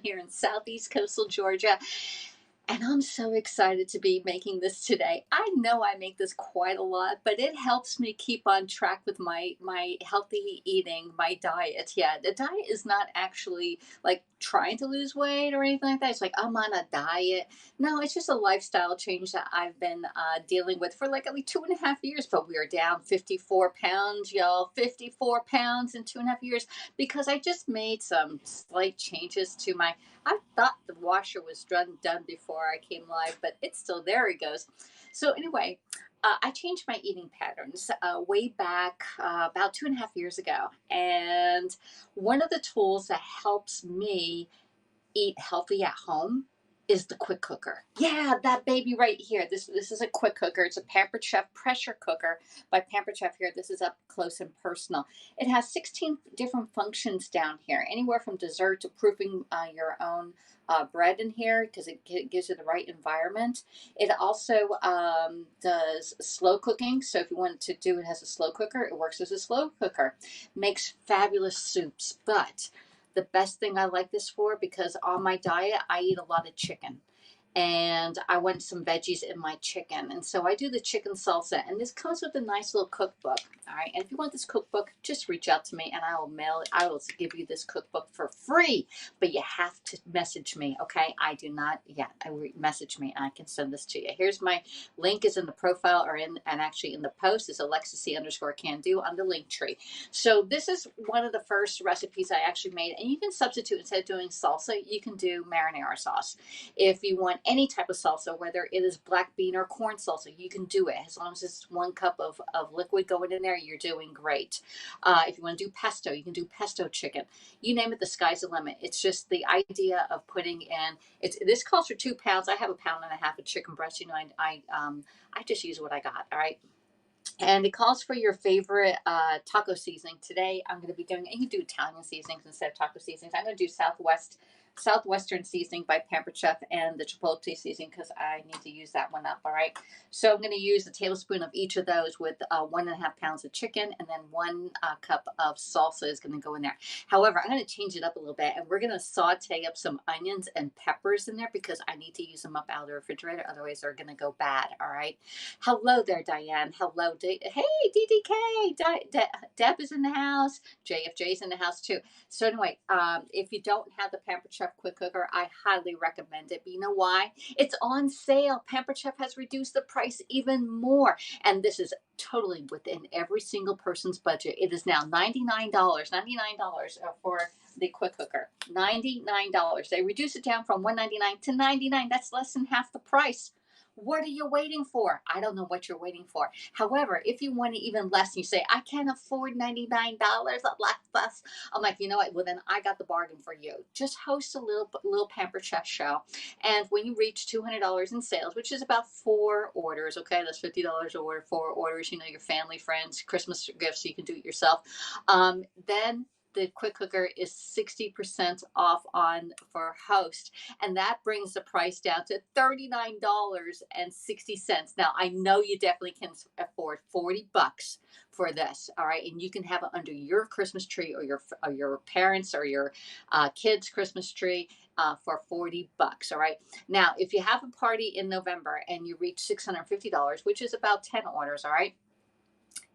here in Southeast Coastal Georgia. And I'm so excited to be making this today. I know I make this quite a lot, but it helps me keep on track with my healthy eating, my diet. Yeah, the diet is not actually like trying to lose weight or anything like that. It's like I'm on a diet. No, it's just a lifestyle change that I've been dealing with for like at least 2.5 years. But we are down 54 pounds, y'all. 54 pounds in 2.5 years because I just made some slight changes to my. I thought the washer was done before I came live, but it's still there. It goes. So anyway, I changed my eating patterns way back about 2.5 years ago, and one of the tools that helps me eat healthy at home is the quick cooker. Yeah, that baby right here. This is a quick cooker. It's a Pampered Chef pressure cooker by Pampered Chef here. This is up close and personal. It has 16 different functions down here, anywhere from dessert to proofing your own bread in here because it gives you the right environment. It also does slow cooking. So if you want to do it as a slow cooker, it works as a slow cooker. Makes fabulous soups, but the best thing I like this for, because on my diet, I eat a lot of chicken. And I want some veggies in my chicken. And so I do the chicken salsa. And this comes with a nice little cookbook. All right. And if you want this cookbook, just reach out to me and I will mail it. I will give you this cookbook for free. But you have to message me. Okay. I do not yet. Message me and I can send this to you. Here's my link is in the profile or actually in the post is AlexisC_can-do on the link tree. So this is one of the first recipes I actually made. And you can substitute instead of doing salsa, you can do marinara sauce. If you want any type of salsa, whether it is black bean or corn salsa, you can do it. As long as it's 1 cup of liquid going in there, you're doing great. If you want to do pesto, you can do pesto chicken. You name it, the sky's the limit. It's just the idea of putting in, this calls for 2 pounds. I have 1.5 pounds of chicken breast. You know, I just use what I got, all right? And it calls for your favorite taco seasoning. Today, I'm going to be doing, and you can do Italian seasonings instead of taco seasonings. I'm going to do Southwestern Seasoning by Pampered Chef and the Chipotle seasoning because I need to use that one up, all right? So I'm going to use a tablespoon of each of those with 1.5 pounds of chicken, and then 1 cup of salsa is going to go in there. However, I'm going to change it up a little bit, and we're going to saute up some onions and peppers in there because I need to use them up out of the refrigerator. Otherwise, they're going to go bad, all right? Hello there, Diane. Hello. Hey, DDK. Deb is in the house. JFJ's in the house, too. So anyway, if you don't have the Pampered Chef quick cooker, I highly recommend it. But you know why? It's on sale. Pampered Chef has reduced the price even more. And this is totally within every single person's budget. It is now $99 for the quick cooker. $99. They reduced it down from $199 to $99. That's less than half the price. What are you waiting for? I don't know what you're waiting for. However, if you want it even less and you say, I can't afford $99 at Last, I'm like, you know what? Well, then I got the bargain for you. Just host a little Pampered Chef show. And when you reach $200 in sales, which is about 4 orders, okay? That's $50 a order, 4 orders, you know, your family, friends, Christmas gifts, so you can do it yourself. Then the quick cooker is 60% off on for host, and that brings the price down to $39.60. Now I know you definitely can afford $40 for this, all right, and you can have it under your Christmas tree or your parents or your kids' Christmas tree for $40, all right. Now if you have a party in November and you reach $650, which is about 10 orders, all right,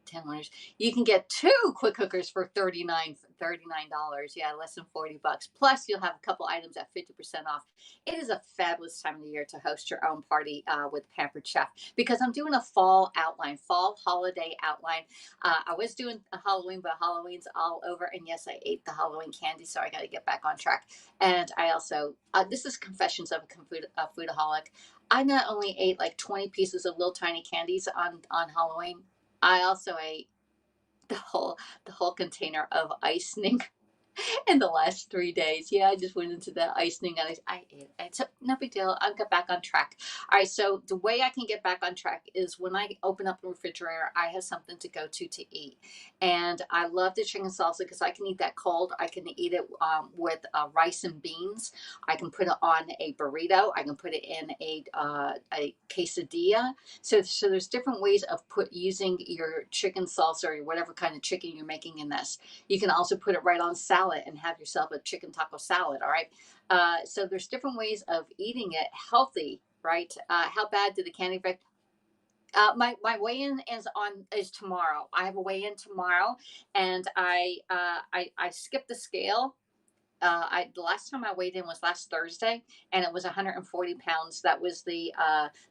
10 orders, you can get 2 quick cookers for $39. Yeah, less than $40. Plus, you'll have a couple items at 50% off. It is a fabulous time of the year to host your own party with Pampered Chef because I'm doing a fall holiday outline. I was doing a Halloween, but Halloween's all over. And yes, I ate the Halloween candy, so I got to get back on track. And I also, this is Confessions of a Foodaholic. I not only ate like 20 pieces of little tiny candies on Halloween, I also ate the whole container of icing in the last 3 days. Yeah, I just went into the icing and I ate it. So no big deal. I'll get back on track. All right. So the way I can get back on track is when I open up the refrigerator, I have something to go to eat. And I love the chicken salsa because I can eat that cold. I can eat it with rice and beans. I can put it on a burrito. I can put it in a quesadilla. So there's different ways of using your chicken salsa or whatever kind of chicken you're making in this. You can also put it right on salad and have yourself a chicken taco salad. All right. So there's different ways of eating it healthy, right? How bad did the candy affect? My weigh-in is tomorrow. I have a weigh-in tomorrow, and I skipped the scale. The last time I weighed in was last Thursday, and it was 140 pounds. That was the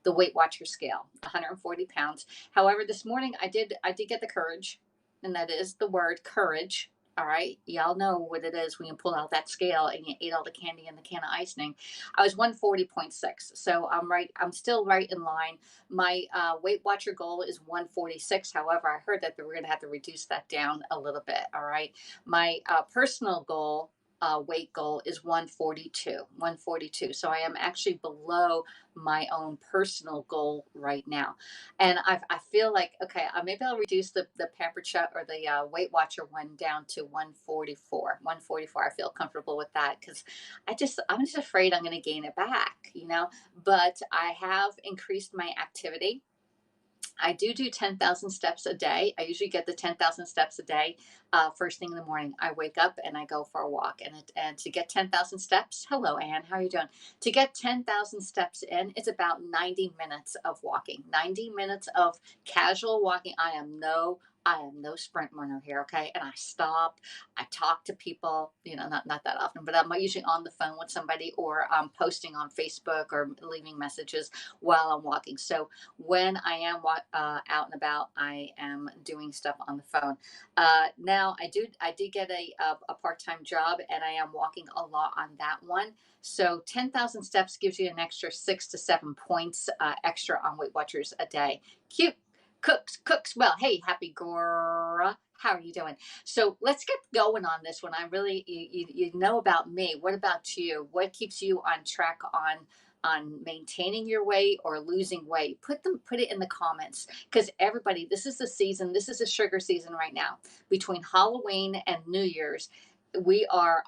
Weight Watcher scale, 140 pounds. However, this morning I did get the courage, and that is the word courage. All right, y'all know what it is when you pull out that scale and you ate all the candy and the can of icing. I was 140.6, so I'm right. I'm still right in line. My Weight Watcher goal is 146. However, I heard that we're going to have to reduce that down a little bit. All right, my personal goal weight goal is 142. So I am actually below my own personal goal right now. And I feel like, okay, maybe I'll reduce the Pampered Chef or the Weight Watcher one down to 144. 144. I feel comfortable with that because I'm just afraid I'm going to gain it back, you know, but I have increased my activity. I do 10,000 steps a day. I usually get the 10,000 steps a day. First thing in the morning, I wake up and I go for a walk. And to get 10,000 steps, hello, Anne, how are you doing? To get 10,000 steps in, it's about 90 minutes of walking, 90 minutes of casual walking. I am no sprint runner here, okay? And I stop, I talk to people, you know, not that often, but I'm usually on the phone with somebody or I'm posting on Facebook or leaving messages while I'm walking. So when I am out and about, I am doing stuff on the phone. Now I did get a part-time job and I am walking a lot on that one. So 10,000 steps gives you an extra 6 to 7 points extra on Weight Watchers a day. Cute. Cooks. Well, hey, happy Gora. How are you doing? So let's get going on this one. You know about me. What about you? What keeps you on track on maintaining your weight or losing weight? Put it in the comments because everybody, this is the season. This is the sugar season right now. Between Halloween and New Year's, we are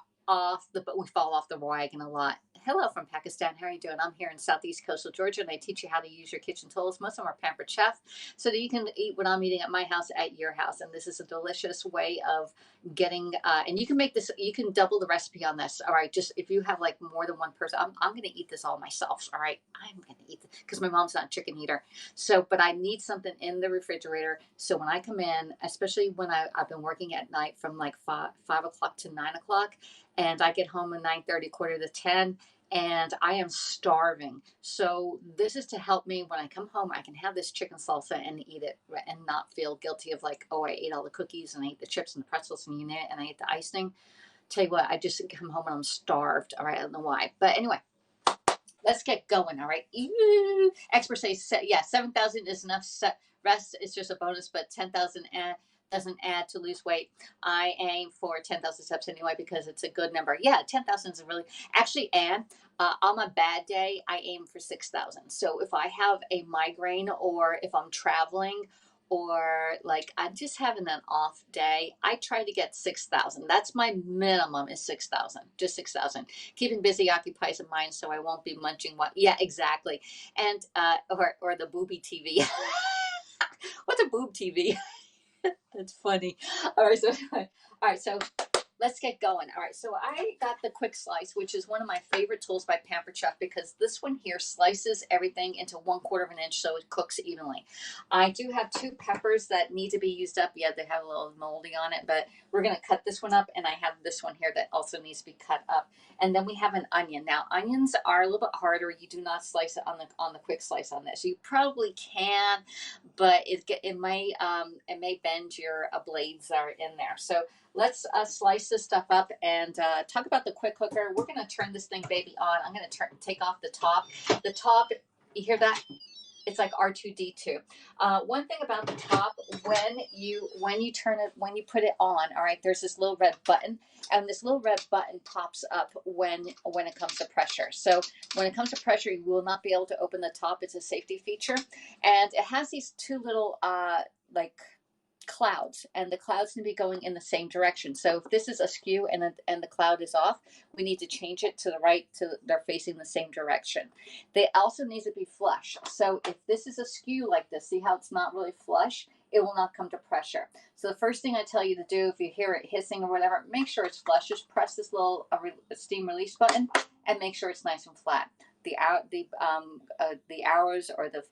we fall off the wagon a lot. Hello from Pakistan. How are you doing? I'm here in Southeast Coastal Georgia, and I teach you how to use your kitchen tools. Most of them are Pampered Chef, so that you can eat what I'm eating at my house at your house. And this is a delicious way of getting. And you can make this. You can double the recipe on this. All right, just if you have like more than one person, I'm going to eat this all myself. All right, I'm going to eat it because my mom's not a chicken eater. So, but I need something in the refrigerator. So when I come in, especially when I've been working at night from like 5 o'clock to 9 o'clock, and I get home at 9:30, quarter to 10 and I am starving. So this is to help me when I come home. I can have this chicken salsa and eat it and not feel guilty of like, oh, I ate all the cookies and I ate the chips and the pretzels and and I ate the icing. Tell you what, I just come home and I'm starved. All right, I don't know why, but anyway. Let's get going. All right. Experts say, yeah, 7,000 is enough. Rest is just a bonus, but 10,000 doesn't add to lose weight. I aim for 10,000 steps anyway because it's a good number. Yeah, 10,000 is really actually, and on a bad day, I aim for 6,000. So if I have a migraine or if I'm traveling or like I'm just having an off day, I try to get 6,000. That's my minimum is 6,000, just 6,000. Keeping busy occupies the mind, so I won't be munching what. Yeah, exactly. And or the booby TV. What's a boob TV? That's funny. All right, so let's get going. All right, so I got the quick slice, which is one of my favorite tools by Pampered Chef because this one here slices everything into 1/4 of an inch so it cooks evenly. I do have 2 peppers that need to be used up. Yeah, they have a little moldy on it, but we're gonna cut this one up, and I have this one here that also needs to be cut up. And then we have an onion. Now, onions are a little bit harder. You do not slice it on the quick slice on this. You probably can, but it may bend your blades are in there. So let's slice this stuff up and talk about the quick cooker. We're going to turn this thing baby on. I'm going to take off the top. The top, you hear that? It's like R2D2. One thing about the top, when you turn it, when you put it on, all right, there's this little red button, and this little red button pops up when it comes to pressure. So when it comes to pressure, you will not be able to open the top. It's a safety feature, and it has these 2 little like clouds, and the clouds need to be going in the same direction. So if this is askew and the cloud is off, we need to change it to the right, to they're facing the same direction. They also need to be flush. So if this is askew like this, see how it's not really flush? it will not come to pressure. So the first thing I tell you to do, if you hear it hissing or whatever, make sure it's flush. Just press this little steam release button and make sure it's nice and flat. The hours or the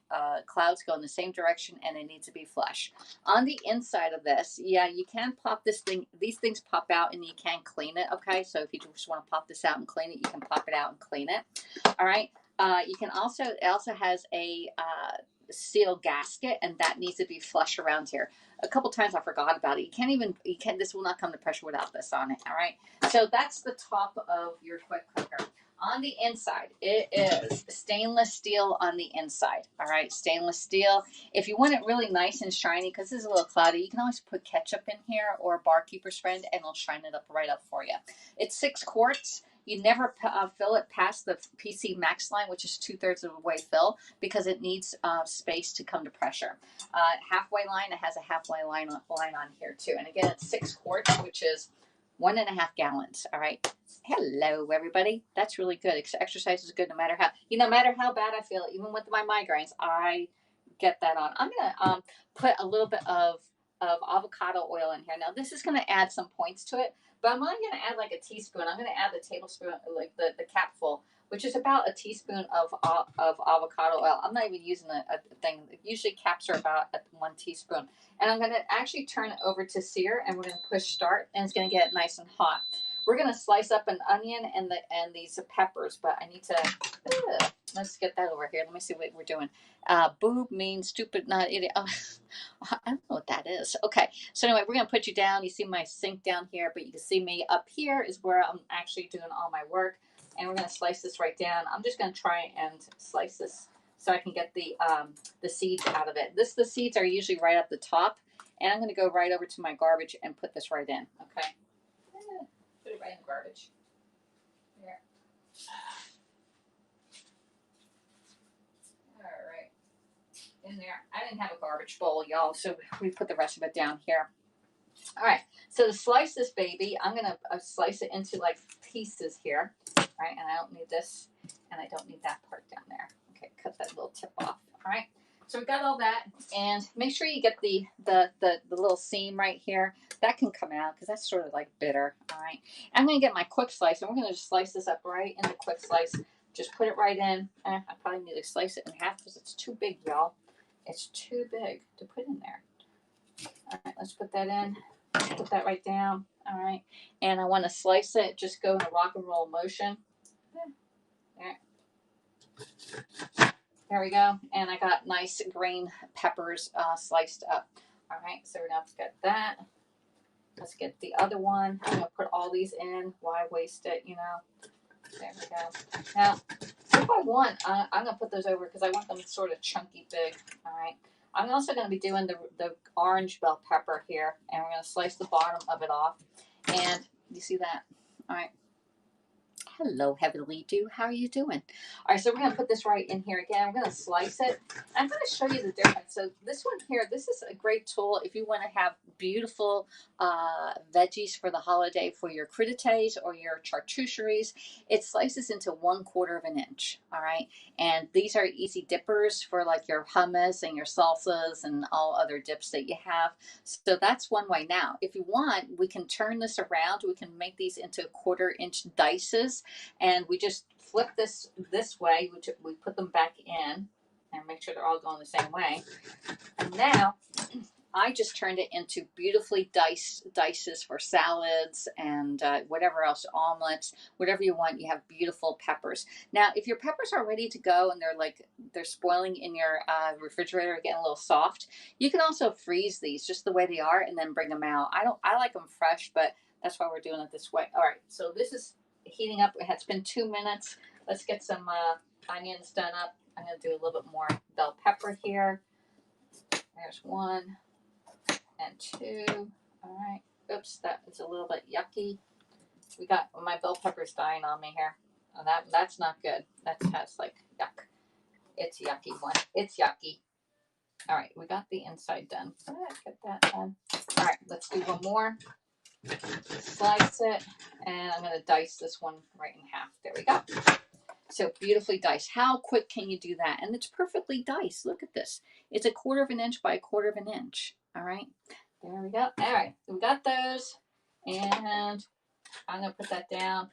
clouds go in the same direction, and it needs to be flush. On the inside of this, yeah, you can pop this thing. These things pop out, and you can clean it. Okay, so if you just want to pop this out and clean it, you can pop it out and clean it. All right. You can also, it also has a seal gasket, and that needs to be flush around here. A couple times I forgot about it. This will not come to pressure without this on it. All right. So that's the top of your quick cooker. On the inside, it is stainless steel on the inside. All right, stainless steel. If you want it really nice and shiny, because this is a little cloudy, you can always put ketchup in here or Barkeeper's Friend, and it'll shine it up right up for you. It's 6 quarts. You never fill it past the PC max line, which is 2/3 of the way fill, because it needs space to come to pressure. Halfway line, it has a halfway line on here too. And again, it's 6 quarts, which is 1.5 gallons. All right. Hello, everybody. That's really good. Exercise is good no matter how bad I feel, even with my migraines, I get that on. I'm going to put a little bit of avocado oil in here. Now, this is going to add some points to it, but I'm only going to add like a teaspoon. I'm going to add the tablespoon, like the capful, which is about a teaspoon of avocado oil. I'm not even using a thing. Usually caps are about 1 teaspoon. And I'm going to actually turn it over to sear, and we're going to push start, and it's going to get it nice and hot. We're going to slice up an onion and these peppers, but I need to, let's get that over here. Let me see what we're doing. Boob means stupid, not idiot. Oh, I don't know what that is. Okay. So anyway, we're going to put you down. You see my sink down here, but you can see me up here is where I'm actually doing all my work. And we're going to slice this right down. I'm just going to try and slice this so I can get the seeds out of it. The seeds are usually right up the top. And I'm going to go right over to my garbage and put this right in. Okay. Put it right in the garbage. There. All right. In there. I didn't have a garbage bowl, y'all, so we put the rest of it down here. All right. So to slice this baby, I'm going to slice it into like pieces here. All right. And I don't need this, and I don't need that part down there. Okay. Cut that little tip off. All right. So we got all that, and make sure you get the little seam right here. That can come out because that's sort of like bitter. All right. I'm going to get my quick slice, and we're going to just slice this up right in the quick slice. Just put it right in. I probably need to slice it in half because it's too big, y'all. It's too big to put in there. All right. Let's put that in. Put that right down. All right. And I want to slice it. Just go in a rock and roll motion. There. There we go. And I got nice green peppers sliced up. All right, so we're going to get that. Let's get the other one. I'm going to put all these in. Why waste it, you know? There we go. Now, if I want, I'm going to put those over because I want them sort of chunky big. All right. I'm also going to be doing the orange bell pepper here. And we're going to slice the bottom of it off. And you see that? All right. Hello, Heavenly Dew. How are you doing? All right, so we're going to put this right in here again. We're going to slice it. I'm going to show you the difference. So this one here, this is a great tool if you want to have beautiful veggies for the holiday for your crudités or your charcuteries. It slices into 1/4 of an inch, all right? And these are easy dippers for like your hummus and your salsas and all other dips that you have. So that's one way. Now, if you want, we can turn this around. We can make these into 1/4 inch dices. And we just flip this way. We put them back in and make sure they're all going the same way. And now I just turned it into beautifully dices for salads and whatever else, omelets, whatever you want. You have beautiful peppers. Now, if your peppers are ready to go and they're spoiling in your refrigerator, getting a little soft, you can also freeze these just the way they are and then bring them out. I like them fresh, but that's why we're doing it this way. All right, so this is heating up. It's been 2 minutes. Let's get some onions done up. I'm going to do a little bit more bell pepper here. There's 1 and 2. All right. Oops, that is a little bit yucky. We got my bell peppers dying on me here. Oh, that's not good. That's like yuck. It's yucky one. It's yucky. All right, we got the inside done. Get that done. All right, let's do one more. Slice it, and I'm going to dice this one right in half. There we go. So beautifully diced. How quick can you do that? And it's perfectly diced. Look at this. It's 1/4 of an inch by 1/4 of an inch. All right, there we go. All right, we got those, and I'm gonna put that down.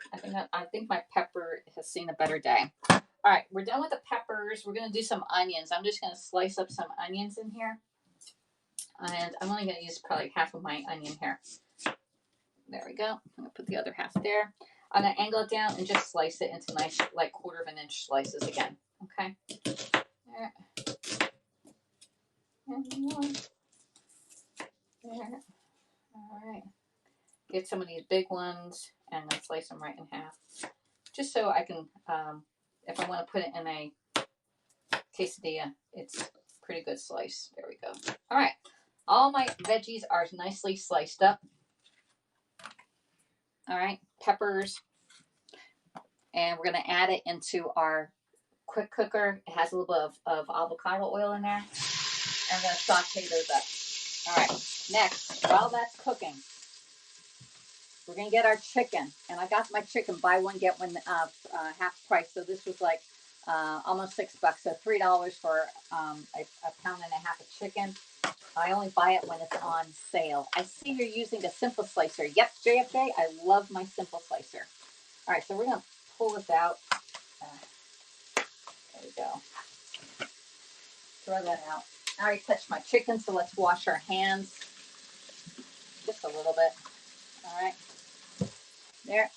I think my pepper has seen a better day. All right, we're done with the peppers. We're gonna do some onions. I'm just gonna slice up some onions in here, and I'm only gonna use probably half of my onion here. There we go. I'm gonna put the other half there. I'm gonna angle it down and just slice it into nice, like 1/4 of an inch slices again. Okay. There. And one. There. All right. Get some of these big ones and then slice them right in half, just so I can, if I want to put it in a quesadilla, it's a pretty good slice. There we go. All right. All my veggies are nicely sliced up. All right. Peppers. And we're going to add it into our quick cooker. It has a little bit of avocado oil in there. And I'm going to saute those up. All right. Next, while that's cooking, we're going to get our chicken. And I got my chicken buy one, get one half price. So this was like almost $6. So $3 for a pound and a half of chicken. I only buy it when it's on sale. I see you're using a simple slicer. Yep, JFJ, I love my simple slicer. All right, so we're going to pull this out. There we go. Throw that out. I already touched my chicken, so let's wash our hands just a little bit. All right. There.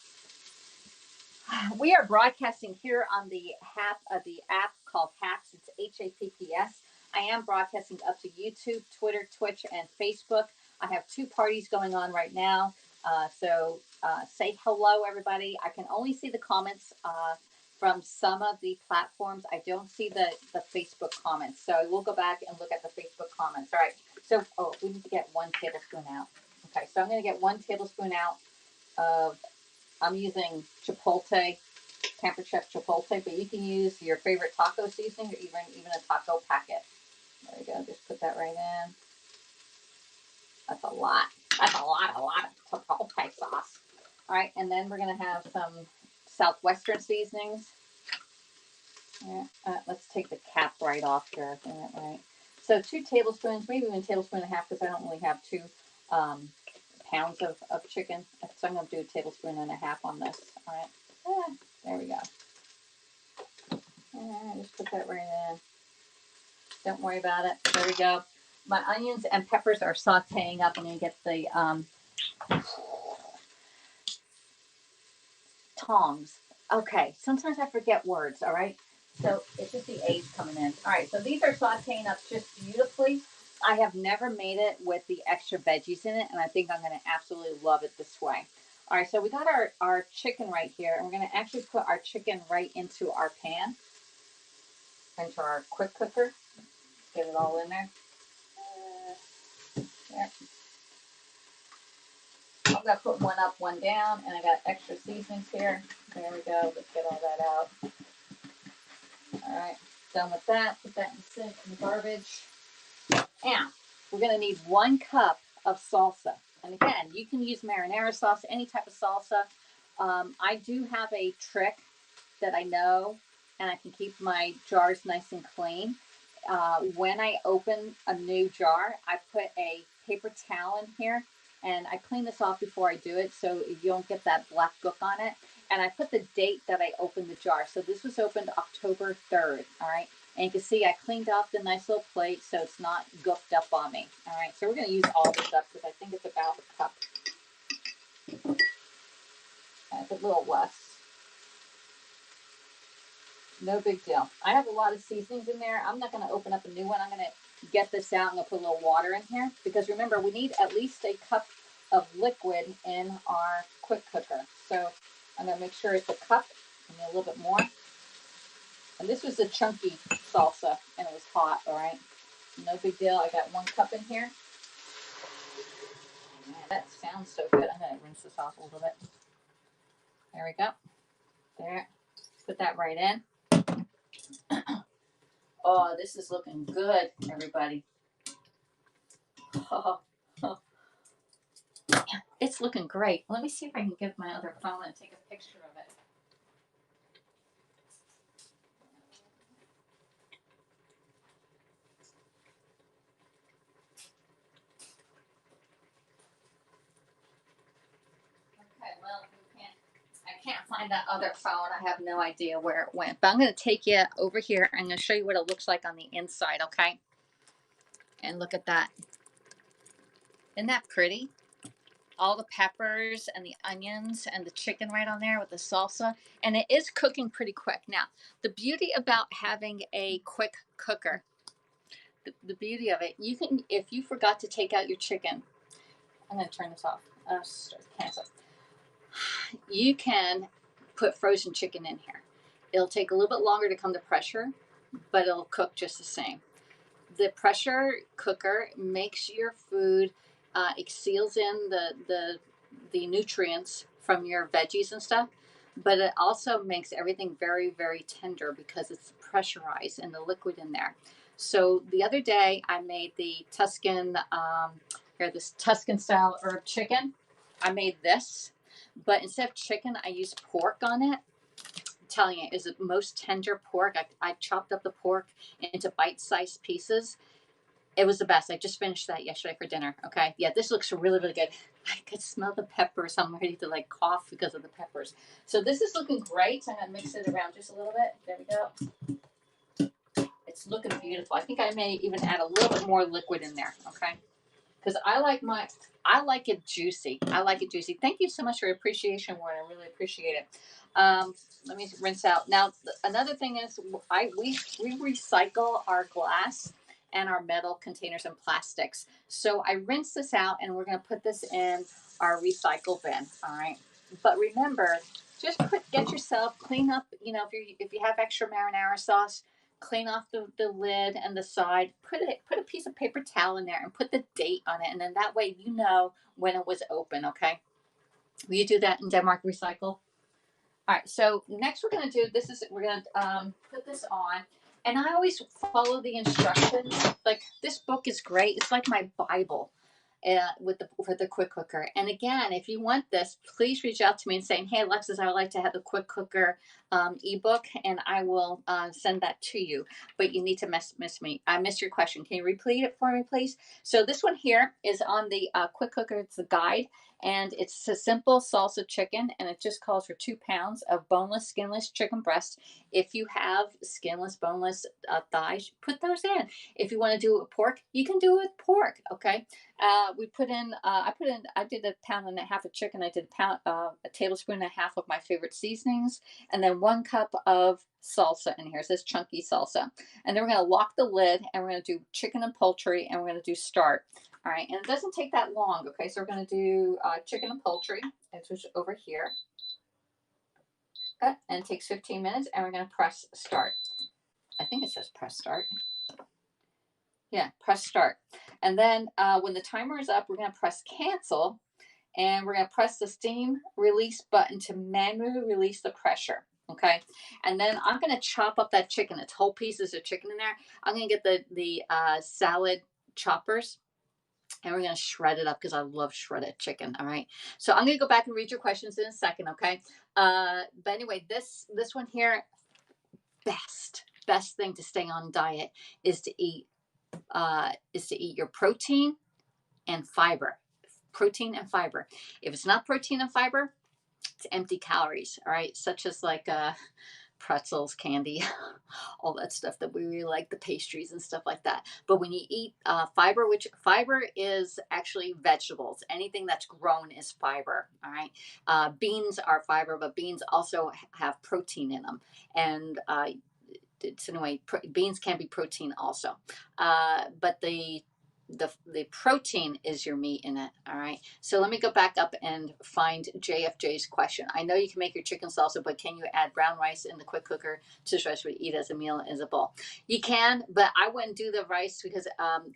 We are broadcasting here on the app called Happs. It's HAPPS. I am broadcasting up to YouTube, Twitter, Twitch, and Facebook. I have 2 parties going on right now. So say hello, everybody. I can only see the comments from some of the platforms. I don't see the Facebook comments. So we'll go back and look at the Facebook comments. All right. So, we need to get 1 tablespoon out. Okay. So I'm going to get 1 tablespoon out of, I'm using Chipotle, Pampered Chef Chipotle, but you can use your favorite taco seasoning or even a taco packet. There we go. Just put that right in. That's a lot. That's a lot of Chipotle sauce. All right, and then we're going to have some Southwestern Seasonings. Yeah, let's take the cap right off here. Right. So 2 tablespoons, maybe even a tablespoon and a half, because I don't really have 2 pounds of chicken. So I'm going to do a tablespoon and a half on this. All right. There we go. Just put that right in. Don't worry about it. There we go. My onions and peppers are sauteing up. I'm going to get the tongs. Okay, sometimes I forget words, all right? So it's just the A's coming in. All right, so these are sauteing up just beautifully. I have never made it with the extra veggies in it, and I think I'm going to absolutely love it this way. All right, so we got our chicken right here, and we're going to actually put our chicken right into our pan, into our quick cooker. Get it all in there. There. I'm going to put one up, one down, and I got extra seasonings here. There we go. Let's get all that out. All right, done with that. Put that in the sink, in the garbage. Now, we're going to need 1 cup of salsa. And again, you can use marinara sauce, any type of salsa. I do have a trick that I know, and I can keep my jars nice and clean. When I open a new jar, I put a paper towel in here, and I clean this off before I do it so you don't get that black gook on it. And I put the date that I opened the jar. So this was opened October 3rd, all right? And you can see I cleaned off the nice little plate so it's not gooked up on me, all right? So we're going to use all this up because I think it's about a cup. It's a little less. No big deal. I have a lot of seasonings in there. I'm not going to open up a new one. I'm going to get this out. I'm going to put a little water in here because remember, we need at least a cup of liquid in our quick cooker. So I'm going to make sure it's a cup and a little bit more. And this was a chunky salsa and it was hot, all right? No big deal. I got 1 cup in here. Man, that sounds so good. I'm going to rinse this off a little bit. There we go. There. Put that right in. Oh, this is looking good, everybody. Oh, it's looking great. Let me see if I can get my other phone and take a picture of it. find that other phone. I have no idea where it went. But I'm going to take you over here. I'm going to show you what it looks like on the inside, okay? And look at that. Isn't that pretty? All the peppers and the onions and the chicken right on there with the salsa. And it is cooking pretty quick. Now, the beauty about having a quick cooker, the beauty of it, you can, if you forgot to take out your chicken, I'm going to turn this off. Cancel. You can put frozen chicken in here. It'll take a little bit longer to come to pressure, but it'll cook just the same. The pressure cooker makes your food, it seals in the nutrients from your veggies and stuff, but it also makes everything very, very tender because it's pressurized and the liquid in there. So the other day I made the Tuscan, this Tuscan style herb chicken. I made this, but instead of chicken, I used pork on it. Telling you, it is the most tender pork. I chopped up the pork into bite-sized pieces. It was the best. I just finished that yesterday for dinner. Okay, yeah, this looks really, really good. I could smell the peppers. I'm ready to like cough because of the peppers. So this is looking great. I'm gonna mix it around just a little bit. There we go. It's looking beautiful. I think I may even add a little bit more liquid in there. Okay, because I like it juicy. I like it juicy. Thank you so much for your appreciation, Warren. I really appreciate it. Let me rinse out. Now, another thing is we recycle our glass and our metal containers and plastics. So I rinse this out and we're going to put this in our recycle bin. All right. But remember, just get yourself, clean up, if you have extra marinara sauce, clean off the lid and the side, put a piece of paper towel in there and put the date on it. And then that way, you know when it was open. Okay. Will you do that in Denmark Recycle? All right, so next we're going to do we're going to put this on. And I always follow the instructions. Like, this book is great. It's like my Bible for the quick cooker. And again, if you want this, please reach out to me and saying, hey, Alexis, I would like to have the quick cooker ebook, and I will send that to you. But you need to miss me. I missed your question. Can you repeat it for me, please? So this one here is on the quick cooker. It's the guide. And it's a simple salsa chicken, and it just calls for 2 pounds of boneless, skinless chicken breast. If you have skinless, boneless thighs, put those in. If you want to do it with pork, you can do it with pork. Okay. I did 1.5 pounds of chicken. I did a tablespoon and a half of my favorite seasonings, and then 1 cup of salsa in here. It says chunky salsa. And then we're going to lock the lid, and we're going to do chicken and poultry, and we're going to do start. All right, and it doesn't take that long, okay? So we're going to do chicken and poultry, which is over here. Okay, and it takes 15 minutes, and we're going to press start. I think it says press start. Yeah, press start. And then when the timer is up, we're going to press cancel, and we're going to press the steam release button to manually release the pressure. Okay, and then I'm going to chop up that chicken. It's whole pieces of chicken in there. I'm going to get the salad choppers. And we're going to shred it up because I love shredded chicken. All right. So I'm going to go back and read your questions in a second. Okay. But anyway, this one here, best thing to stay on diet is to eat your protein and fiber. Protein and fiber. If it's not protein and fiber, it's empty calories. All right. Such as like pretzels, candy, all that stuff that we really like, the pastries and stuff like that. But when you eat fiber, which fiber is actually vegetables, anything that's grown is fiber. All right. Beans are fiber, but beans also have protein in them. And it's anyway, beans can be protein also. But the protein is your meat in it. All right. So let me go back up and find JFJ's question. I know you can make your chicken salsa, but can you add brown rice in the quick cooker to stretch to eat as a meal as a bowl? You can, but I wouldn't do the rice because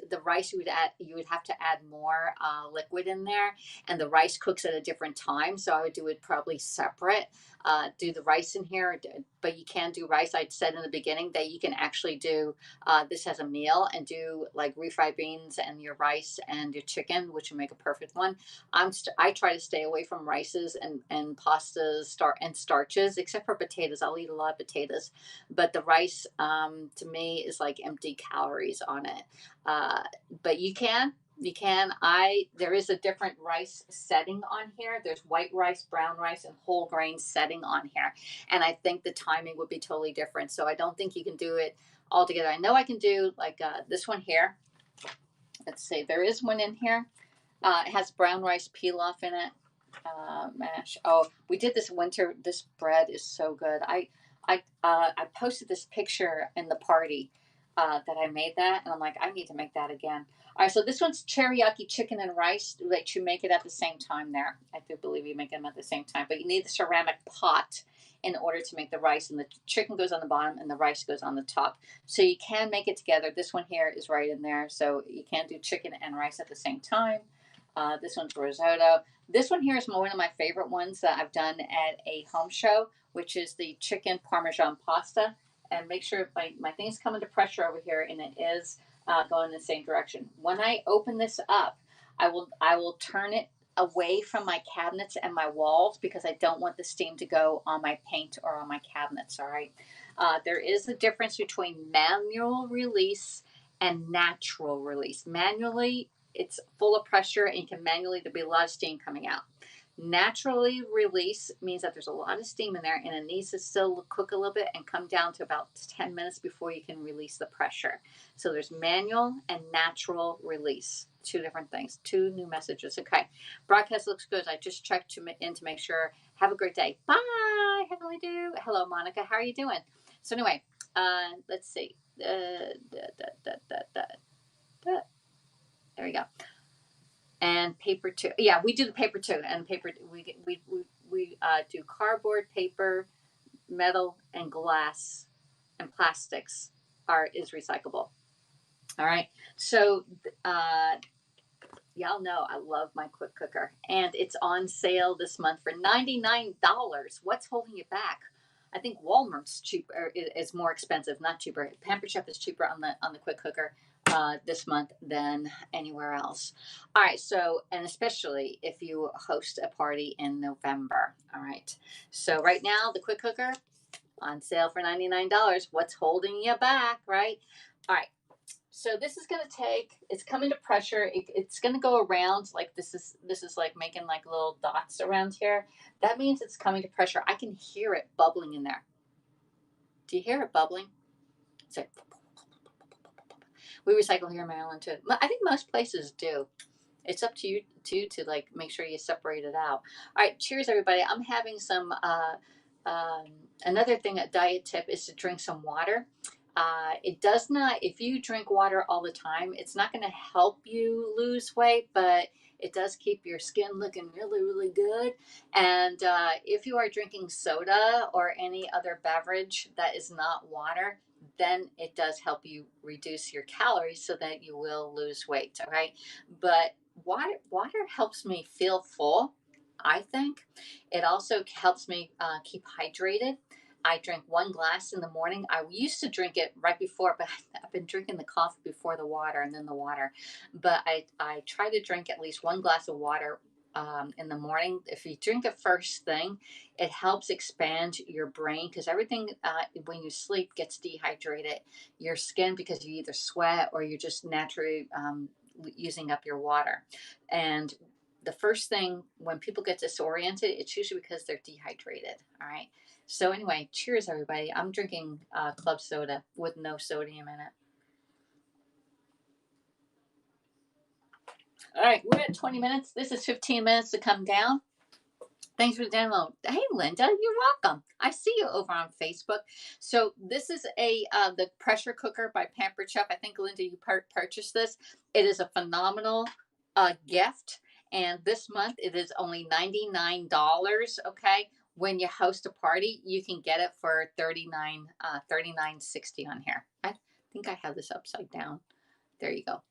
the rice you would have to add more liquid in there, and the rice cooks at a different time. So I would do it probably separate. Do the rice in here, but you can do rice. I said in the beginning that you can actually do this as a meal and do like refried beans and your rice and your chicken, which would make a perfect one. I try to stay away from rices and pastas and starches, except for potatoes. I'll eat a lot of potatoes, but the rice to me is like empty calories on it. But you can. You can. There is a different rice setting on here. There's white rice, brown rice, and whole grain setting on here. And I think the timing would be totally different. So I don't think you can do it all together. I know I can do like this one here. Let's see. There is one in here. It has brown rice pilaf in it. Mash. Oh, we did this winter. This bread is so good. I posted this picture in the party that I made that, and I'm like, I need to make that again. All right, so this one's teriyaki chicken and rice. Let you make it at the same time there. I do believe you make them at the same time, but you need the ceramic pot in order to make the rice, and the chicken goes on the bottom and the rice goes on the top. So you can make it together. This one here is right in there, so you can do chicken and rice at the same time. This one's risotto. This one here is one of my favorite ones that I've done at a home show, which is the chicken Parmesan pasta. And make sure my thing's coming to pressure over here, and it is going in the same direction. When I open this up, I will turn it away from my cabinets and my walls because I don't want the steam to go on my paint or on my cabinets. All right. There is a difference between manual release and natural release. Manually, it's full of pressure, and you can manually, there'll be a lot of steam coming out. Naturally release means that there's a lot of steam in there, and it needs to still cook a little bit and come down to about 10 minutes before you can release the pressure. So there's manual and natural release. Two different things. Two new messages. Okay. Broadcast looks good. I just checked in to make sure. Have a great day. Bye. Heavenly Dew. Hello, Monica. How are you doing? So anyway, let's see. There we go. And paper too. Yeah, we do the paper too. And paper, we do cardboard, paper, metal, and glass, and plastics is recyclable. All right. So y'all know I love my quick cooker, and it's on sale this month for $99. What's holding you back? I think Walmart's cheaper, is more expensive, not cheaper. Pampered Chef is cheaper on the quick cooker this month than anywhere else. All right, so, and especially if you host a party in November. All right, so right now the quick cooker on sale for $99. What's holding you back, right? All right. So this is going to it's coming to pressure. It's going to go around like this is like making like little dots around here. That means it's coming to pressure. I can hear it bubbling in there. Do you hear it bubbling? It's like, we recycle here in Maryland too. I think most places do. It's up to you too to like make sure you separate it out. All right, cheers everybody. I'm having some another thing, a diet tip is to drink some water. It does not, if you drink water all the time, it's not going to help you lose weight, but it does keep your skin looking really, really good. And if you are drinking soda or any other beverage that is not water, then it does help you reduce your calories so that you will lose weight. All right. But water helps me feel full, I think. It also helps me keep hydrated. I drink 1 glass in the morning. I used to drink it right before, but I've been drinking the coffee before the water and then the water. But I try to drink at least 1 glass of water in the morning. If you drink it first thing, it helps expand your brain because everything when you sleep gets dehydrated. Your skin, because you either sweat or you're just naturally using up your water. And the first thing when people get disoriented, it's usually because they're dehydrated. All right. So anyway, cheers everybody. I'm drinking club soda with no sodium in it. All right, we're at 20 minutes. This is 15 minutes to come down. Thanks for the download. Hey, Linda, you're welcome. I see you over on Facebook. So this is the pressure cooker by Pampered Chef. I think, Linda, you purchased this. It is a phenomenal gift. And this month, it is only $99, okay? When you host a party, you can get it for $39.60 on here. I think I have this upside down. There you go.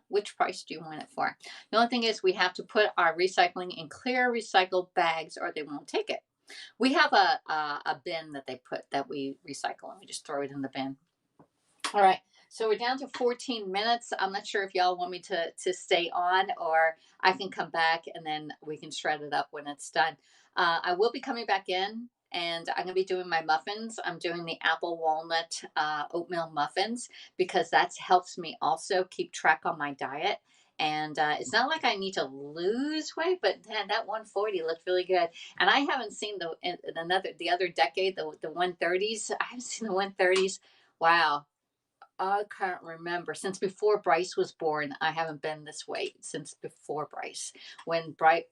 Which price do you want it for? The only thing is we have to put our recycling in clear recycled bags or they won't take it. We have a bin that we recycle and we just throw it in the bin. All right. So we're down to 14 minutes. I'm not sure if y'all want me to stay on or I can come back and then we can shred it up when it's done. I will be coming back in and I'm going to be doing my muffins. I'm doing the apple walnut oatmeal muffins because that helps me also keep track on my diet. And it's not like I need to lose weight, but man, that 140 looked really good. And I haven't seen the other decade, the 130s. I haven't seen the 130s. Wow, I can't remember. Since before Bryce was born, I haven't been this weight since before Bryce. When right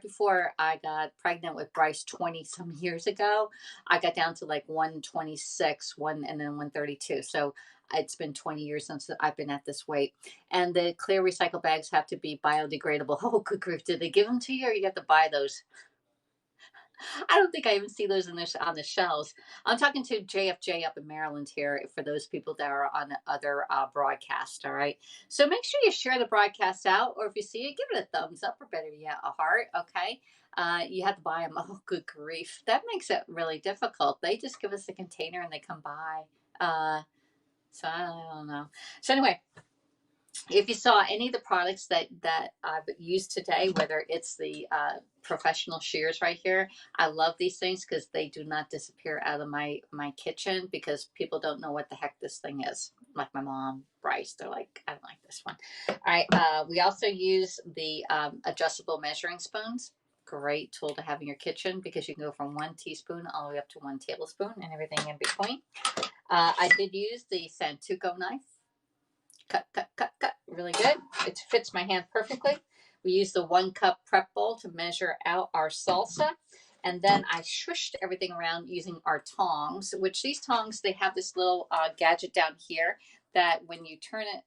before I got pregnant with Bryce 20 some years ago, I got down to like 126, and then 132. So it's been 20 years since I've been at this weight. And the clear recycle bags have to be biodegradable. Oh, good grief. Did they give them to you or you have to buy those? I don't think I even see those on the shelves. I'm talking to JFJ up in Maryland here for those people that are on the other broadcast. All right. So make sure you share the broadcast out, or if you see it, give it a thumbs up, or better yet, a heart. Okay. You have to buy them. Oh, good grief. That makes it really difficult. They just give us a container and they come by. So I don't know. So anyway, if you saw any of the products that I've used today, whether it's the professional shears right here, I love these things because they do not disappear out of my kitchen because people don't know what the heck this thing is. Like my mom, Bryce, they're like, I don't like this one. All right, we also use the adjustable measuring spoons. Great tool to have in your kitchen because you can go from 1 teaspoon all the way up to 1 tablespoon and everything in between. I did use the Santuco knife. Cut, cut, cut, cut. Really good. It fits my hand perfectly. We use the 1 cup prep bowl to measure out our salsa. And then I swished everything around using our tongs, which these tongs, they have this little gadget down here that when you turn it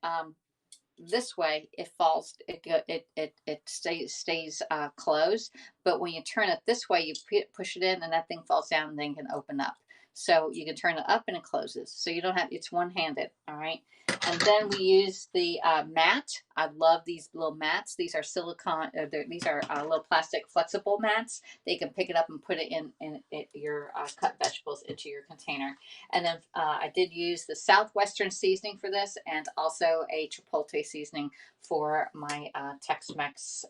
this way, it falls, it stays closed. But when you turn it this way, you push it in and that thing falls down and then can open up. So you can turn it up and it closes. So you don't have, it's one-handed, all right? And then we use the mat. I love these little mats. These are silicone, these are little plastic flexible mats. They can pick it up and put it in your cut vegetables into your container. And then I did use the Southwestern seasoning for this and also a chipotle seasoning for my Tex-Mex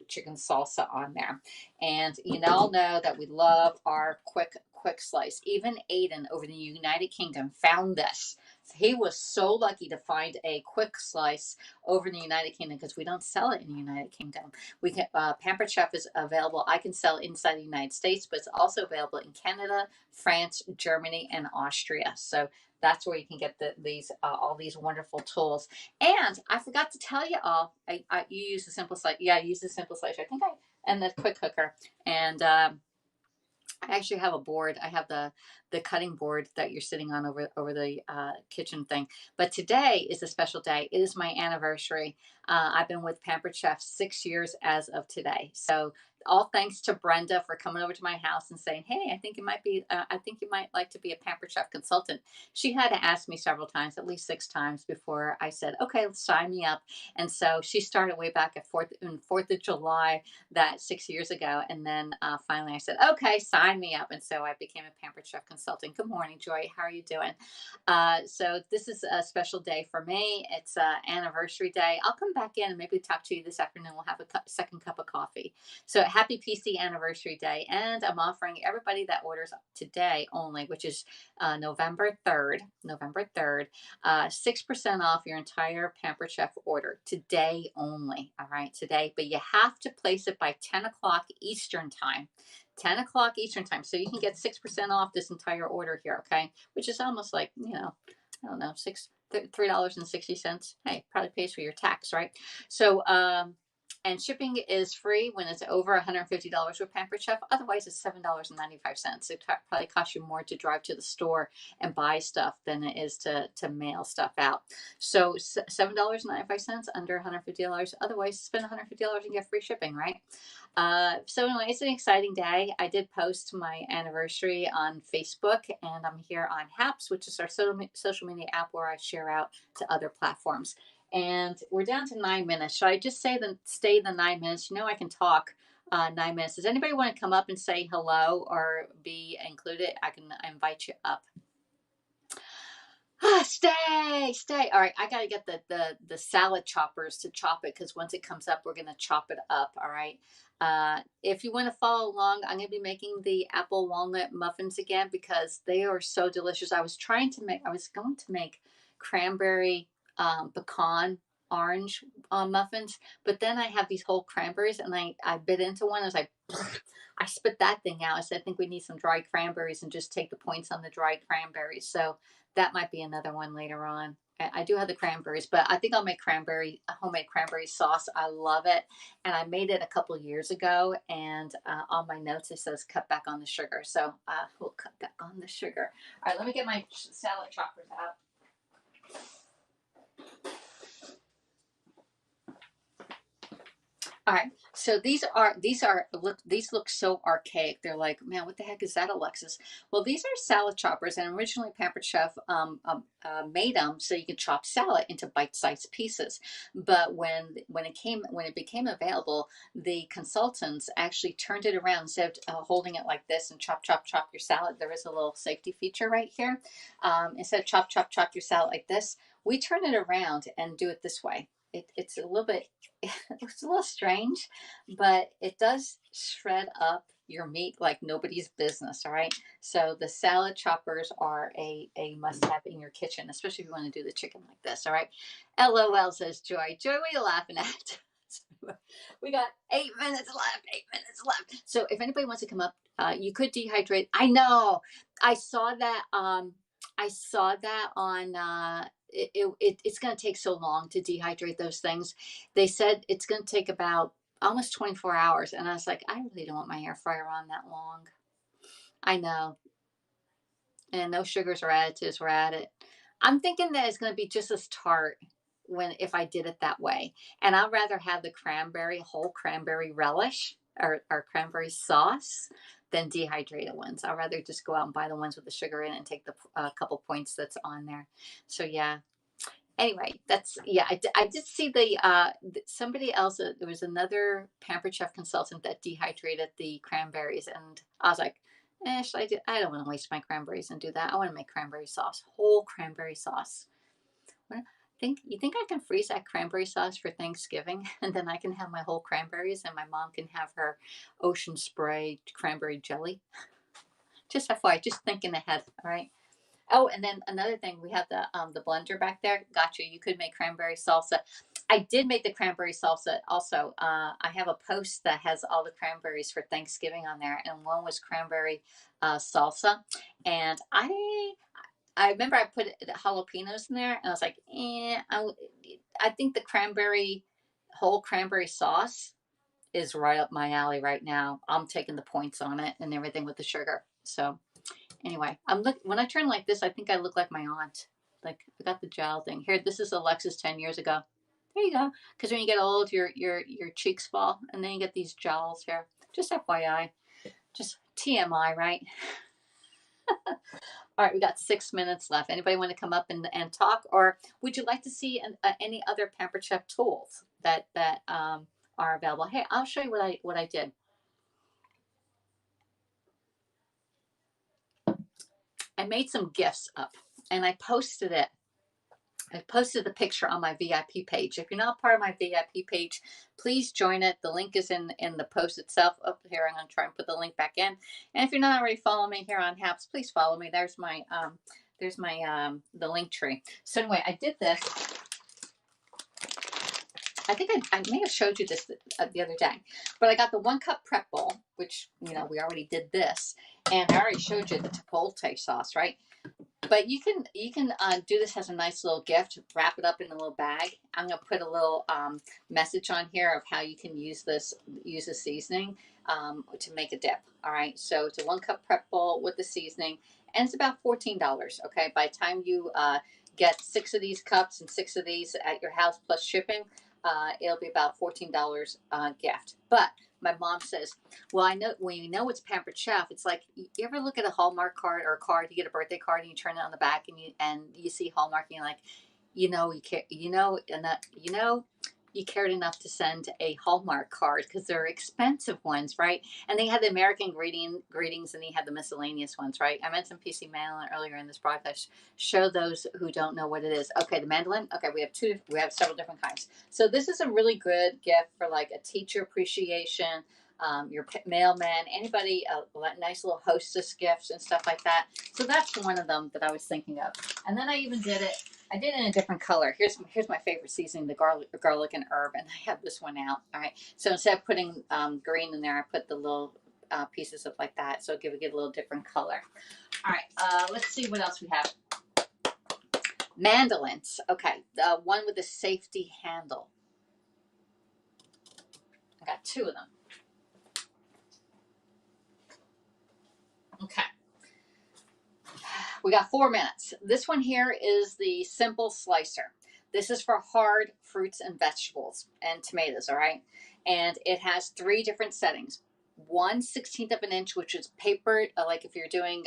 chicken salsa on there. And you all know that we love our quick slice. Even Aiden over in the United Kingdom found this. He was so lucky to find a quick slice over in the United Kingdom because we don't sell it in the United Kingdom. We can Pampered Chef is available. I can sell inside the United States, but it's also available in Canada, France, Germany, and Austria. So that's where you can get these all these wonderful tools. And I forgot to tell you all, you use the simple slice. Yeah, I use the simple slice. I think and the quick cooker. And I actually have a board. I have the cutting board that you're sitting on over the kitchen thing. But today is a special day. It is my anniversary. I've been with Pampered Chef 6 years as of today. So all thanks to Brenda for coming over to my house and saying, "Hey, I think you might like to be a Pampered Chef consultant." She had to ask me several times, at least 6 times, before I said, "Okay, sign me up." And so she started way back at 4th of July that 6 years ago, and then finally I said, "Okay, sign me up." And so I became a Pampered Chef consultant. Good morning, Joy. How are you doing? So this is a special day for me. It's an anniversary day. I'll come back in and maybe talk to you this afternoon. We'll have a second cup of coffee. So happy PC anniversary day. And I'm offering everybody that orders today only, which is November 3rd, 6% off your entire Pampered Chef order today only. All right, today. But you have to place it by 10 o'clock Eastern time. 10 o'clock Eastern time. So you can get 6% off this entire order here, okay? Which is almost like, I don't know, $3.60. Hey, probably pays for your tax, right? So, and shipping is free when it's over $150 with Pampered Chef. Otherwise, it's $7.95. It probably costs you more to drive to the store and buy stuff than it is to mail stuff out. So $7.95 under $150. Otherwise, spend $150 and get free shipping, right? So anyway, it's an exciting day. I did post my anniversary on Facebook, and I'm here on Haps, which is our social media app where I share out to other platforms. And we're down to 9 minutes. Should I just stay the 9 minutes? I can talk 9 minutes. Does anybody want to come up and say hello or be included? I invite you up. Ah, stay. All right, I gotta get the salad choppers to chop it because once it comes up, we're gonna chop it up. All right. If you want to follow along, I'm gonna be making the apple walnut muffins again because they are so delicious. I was going to make cranberry pecan orange muffins, but then I have these whole cranberries and I bit into one. I was like, I spit that thing out. I said, I think we need some dried cranberries and just take the points on the dried cranberries. So that might be another one later on. I do have the cranberries, but I think I'll make homemade cranberry sauce. I love it, and I made it a couple of years ago. And on my notes it says cut back on the sugar, so we'll cut back on the sugar. All right, let me get my salad choppers out. All right, so these look so archaic. They're like, man, what the heck is that, Alexis? Well, these are salad choppers, and originally Pampered Chef made them so you could chop salad into bite-sized pieces. But when it became available, the consultants actually turned it around instead of holding it like this and chop your salad. There is a little safety feature right here. Instead of chop your salad like this, we turn it around and do it this way. It's a little bit it's a little strange, but it does shred up your meat like nobody's business. All right. So the salad choppers are a must have in your kitchen, especially if you want to do the chicken like this. All right. LOL, says Joy. Joy, what are you laughing at? We got 8 minutes left. 8 minutes left. So if anybody wants to come up, you could dehydrate. I know. I saw that. I saw that on. It's going to take so long to dehydrate those things. They said it's going to take about almost 24 hours, and I was like, I really don't want my air fryer on that long. I know, and no sugars or additives were added. I'm thinking that it's going to be just as tart when if I did it that way. And I'd rather have the whole cranberry relish or cranberry sauce than dehydrated ones. I'd rather just go out and buy the ones with the sugar in it and take the couple points that's on there. So yeah. Anyway, that's yeah. I did see somebody else. There was another Pampered Chef consultant that dehydrated the cranberries, and I was like, should I do? I don't want to waste my cranberries and do that. I want to make cranberry sauce, whole cranberry sauce. You think I can freeze that cranberry sauce for Thanksgiving, and then I can have my whole cranberries, and my mom can have her ocean spray cranberry jelly. Just FYI, just thinking ahead. All right. Oh, and then another thing, we have the blender back there. Gotcha. You could make cranberry salsa. I did make the cranberry salsa also. I have a post that has all the cranberries for Thanksgiving on there, and one was cranberry salsa. And I remember I put the jalapenos in there, and I was like, I think the whole cranberry sauce is right up my alley right now. I'm taking the points on it and everything with the sugar. So anyway, when I turn like this, I think I look like my aunt. Like I got the jowl thing. Here, this is Alexis 10 years ago. There you go. Because when you get old, your cheeks fall, and then you get these jowls here. Just FYI, just TMI, right? All right, we got 6 minutes left. Anybody want to come up and talk, or would you like to see any other Pampered Chef tools that are available? Hey, I'll show you what I did. I made some gifts up, and I posted it. I posted the picture on my VIP page. If you're not part of my VIP page, please join it. The link is in the post itself. Up here, I'm going to try and put the link back in. And if you're not already following me here on Haps, please follow me. There's my the link tree. So anyway, I did this. I think I may have showed you this the other day, but I got the 1 cup prep bowl, which we already did this, and I already showed you the chipotle sauce, right? But you can do this as a nice little gift. Wrap it up in a little bag. I'm gonna put a little message on here of how you can use the seasoning to make a dip. All right, so it's a 1 cup prep bowl with the seasoning, and it's about $14. Okay, by the time you get 6 of these cups and 6 of these at your house plus shipping, it'll be about $14 gift. But my mom says, well, I know when you know it's Pampered Chef, it's like you ever look at a Hallmark card or a card, you get a birthday card and you turn it on the back and you see Hallmark and you're like, you you cared enough to send a Hallmark card because they're expensive ones, right? And they had the American greetings and they had the miscellaneous ones, right? I mentioned PC Mandolin earlier in this broadcast. Show those who don't know what it is. Okay, the mandolin. Okay, we have several different kinds. So this is a really good gift for like a teacher appreciation, your mailman, anybody, nice little hostess gifts and stuff like that. So that's one of them that I was thinking of. And then I even did it. I did it in a different color. Here's my favorite seasoning, the garlic and herb, and I have this one out. All right. So instead of putting green in there, I put the little pieces of like that. So give it a little different color. All right. Let's see what else we have. Mandolins. Okay. The one with the safety handle. I got two of them. Okay. We got 4 minutes. This one here is the simple slicer. This is for hard fruits and vegetables and tomatoes, all right? And it has 3 different settings. 1/16 of an inch, which is paper, like if you're doing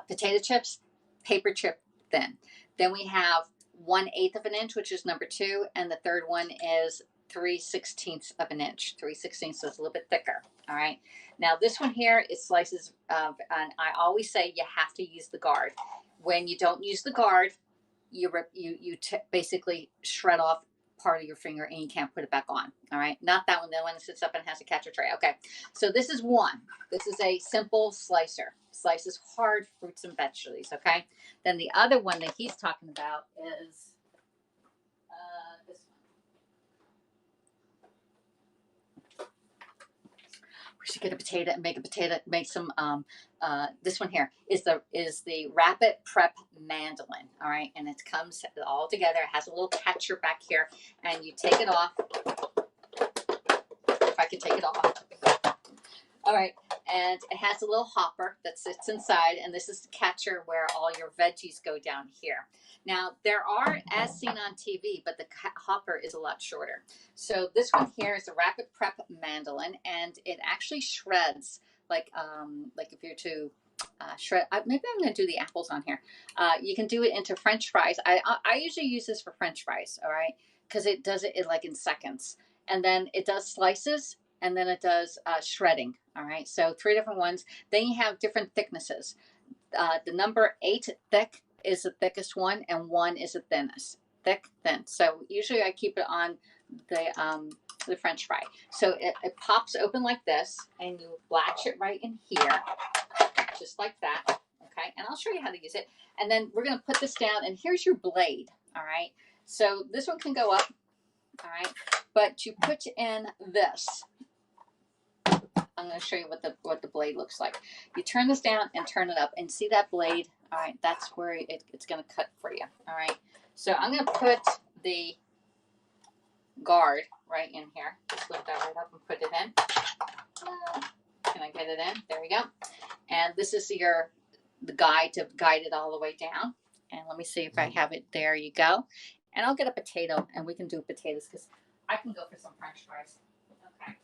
potato chips, paper chip thin. Then we have 1/8 of an inch, which is number 2, and the third one is 3/16 of an inch. 3/16, so it's a little bit thicker. All right. Now this one here is slices, and I always say you have to use the guard. When you don't use the guard, you basically shred off part of your finger and you can't put it back on. All right. Not that one. The one that sits up and has a catcher tray. Okay. So this is one. This is a simple slicer. Slices hard fruits and vegetables. Okay. Then the other one that he's talking about is this one. We should get a potato and make some this one here is the rapid prep mandolin. All right, and it comes all together. It has a little catcher back here, and you take it off. If I could take it off. All right, and it has a little hopper that sits inside, and this is the catcher where all your veggies go down here. Now, there are, as seen on TV, but the hopper is a lot shorter. So this one here is a rapid prep mandolin, and it actually shreds like if you're to shred. Maybe I'm going to do the apples on here. You can do it into French fries. I usually use this for French fries, all right, because it does it like in seconds, and then it does slices. And then it does shredding. All right, so 3 different ones. Then you have different thicknesses. The number 8 thick is the thickest one, and 1 is the thinnest. Thick, thin. So usually I keep it on the French fry. So it pops open like this, and you latch it right in here, just like that. Okay, and I'll show you how to use it. And then we're going to put this down, and here's your blade. All right, so this one can go up. All right, but you put in this. I'm going to show you what the blade looks like. You turn this down and turn it up, and see that blade? All right, that's where it's going to cut for you. All right, so I'm going to put the guard right in here. Just lift that right up and put it in. Can I get it in? There we go. And this is the guide to guide it all the way down. And let me see if I have it. There you go. And I'll get a potato, and we can do potatoes because I can go for some French fries. Okay.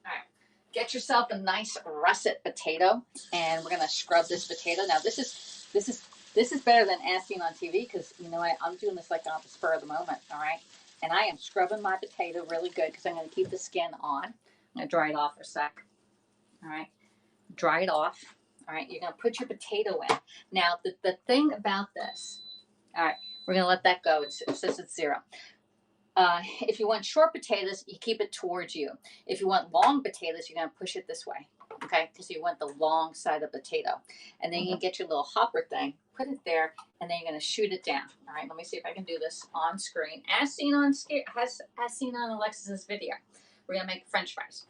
All right. Get yourself a nice russet potato, and we're gonna scrub this potato. Now this is better than asking on TV because you know I'm doing this like on the spur of the moment. All right. And I am scrubbing my potato really good because I'm going to keep the skin on. I'm going to dry it off for a sec. All right. Dry it off. All right. You're going to put your potato in. Now, the thing about this, all right, we're going to let that go. It says it's 0. If you want short potatoes, you keep it towards you. If you want long potatoes, you're going to push it this way. Okay. Because you want the long side of the potato. And then you can get your little hopper thing, put it there, and then you're going to shoot it down. All right, let me see if I can do this on screen. As seen on Alexis's video. We're going to make French fries.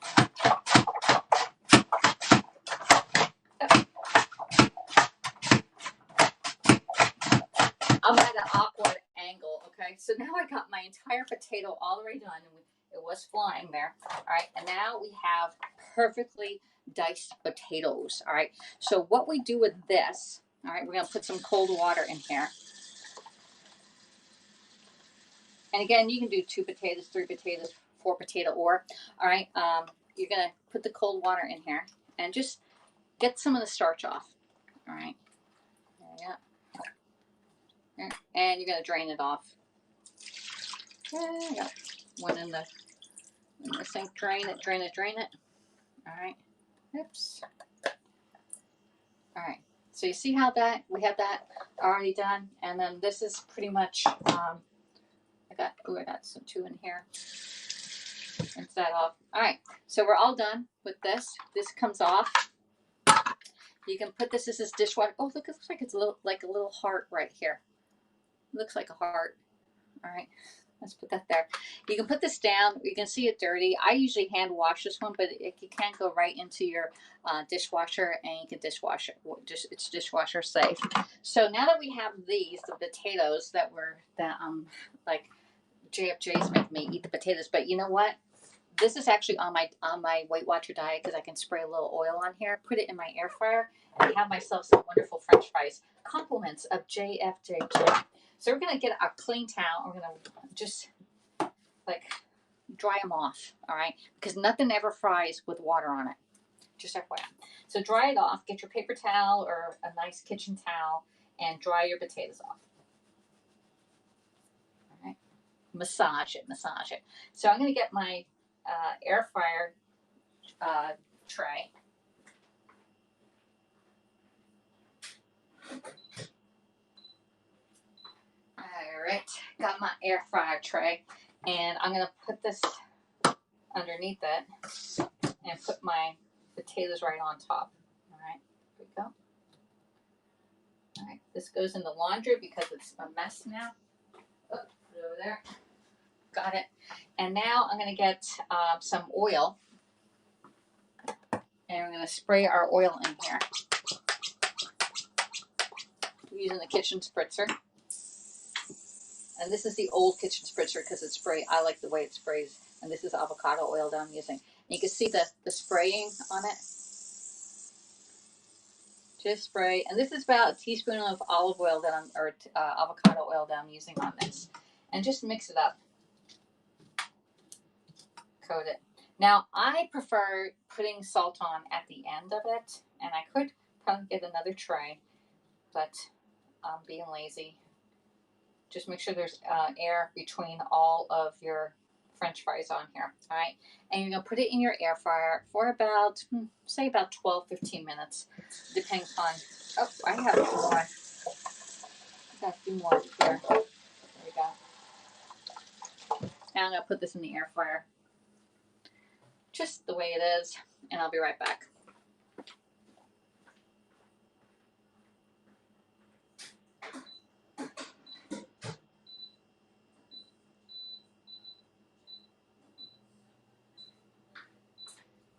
I'm at an awkward angle, okay? So now I got my entire potato all the way done, and it was flying there. All right, and now we have perfectly diced potatoes. All right, so what we do with this, all right, we're going to put some cold water in here. And again, you can do 2 potatoes, 3 potatoes, 4 potato ore. All right, you're going to put the cold water in here and just get some of the starch off. All right, there you go. And you're going to drain it off. I got one in the sink. Drain it, drain it, drain it. All right. Oops. All right. So you see how that we have that already done, and then this is pretty much. I got some two in here. Rinse that off. All right. So we're all done with this. This comes off. You can put this. This is dishwasher. Oh, look! It looks like it's a little heart right here. It looks like a heart. All right. Let's put that there. You can put this down. You can see it dirty. I usually hand wash this one, but you can go right into your dishwasher, and you can dishwash it. It's dishwasher safe. So now that we have these, the potatoes that like JFJ's make me eat the potatoes. But you know what? This is actually on my Weight Watcher diet because I can spray a little oil on here, put it in my air fryer, and have myself some wonderful French fries. Compliments of JFJ. So we're gonna get our clean towel. We're gonna just like dry them off, all right? Because nothing ever fries with water on it. Just FYI. So dry it off. Get your paper towel or a nice kitchen towel and dry your potatoes off. All right. Massage it. Massage it. So I'm gonna get my air fryer tray. All right, got my air fryer tray, and I'm gonna put this underneath it and put my potatoes right on top. All right, here we go. All right, this goes in the laundry because it's a mess now. Oh, put it over there. Got it. And now I'm gonna get some oil, and we're gonna spray our oil in here. We're using the kitchen spritzer. And this is the old kitchen spritzer because it's spray. I like the way it sprays. And this is avocado oil that I'm using. And you can see the spraying on it. Just spray. And this is about a teaspoon of olive oil or avocado oil that I'm using on this. And just mix it up. Coat it. Now, I prefer putting salt on at the end of it. And I could probably get another tray. But I'm being lazy. Just make sure there's air between all of your French fries on here, all right? And you're gonna put it in your air fryer for about, say about 12-15 minutes, depending on, oh, I have a few more. I got a few more here. There we go. Now I'm gonna put this in the air fryer, just the way it is, and I'll be right back.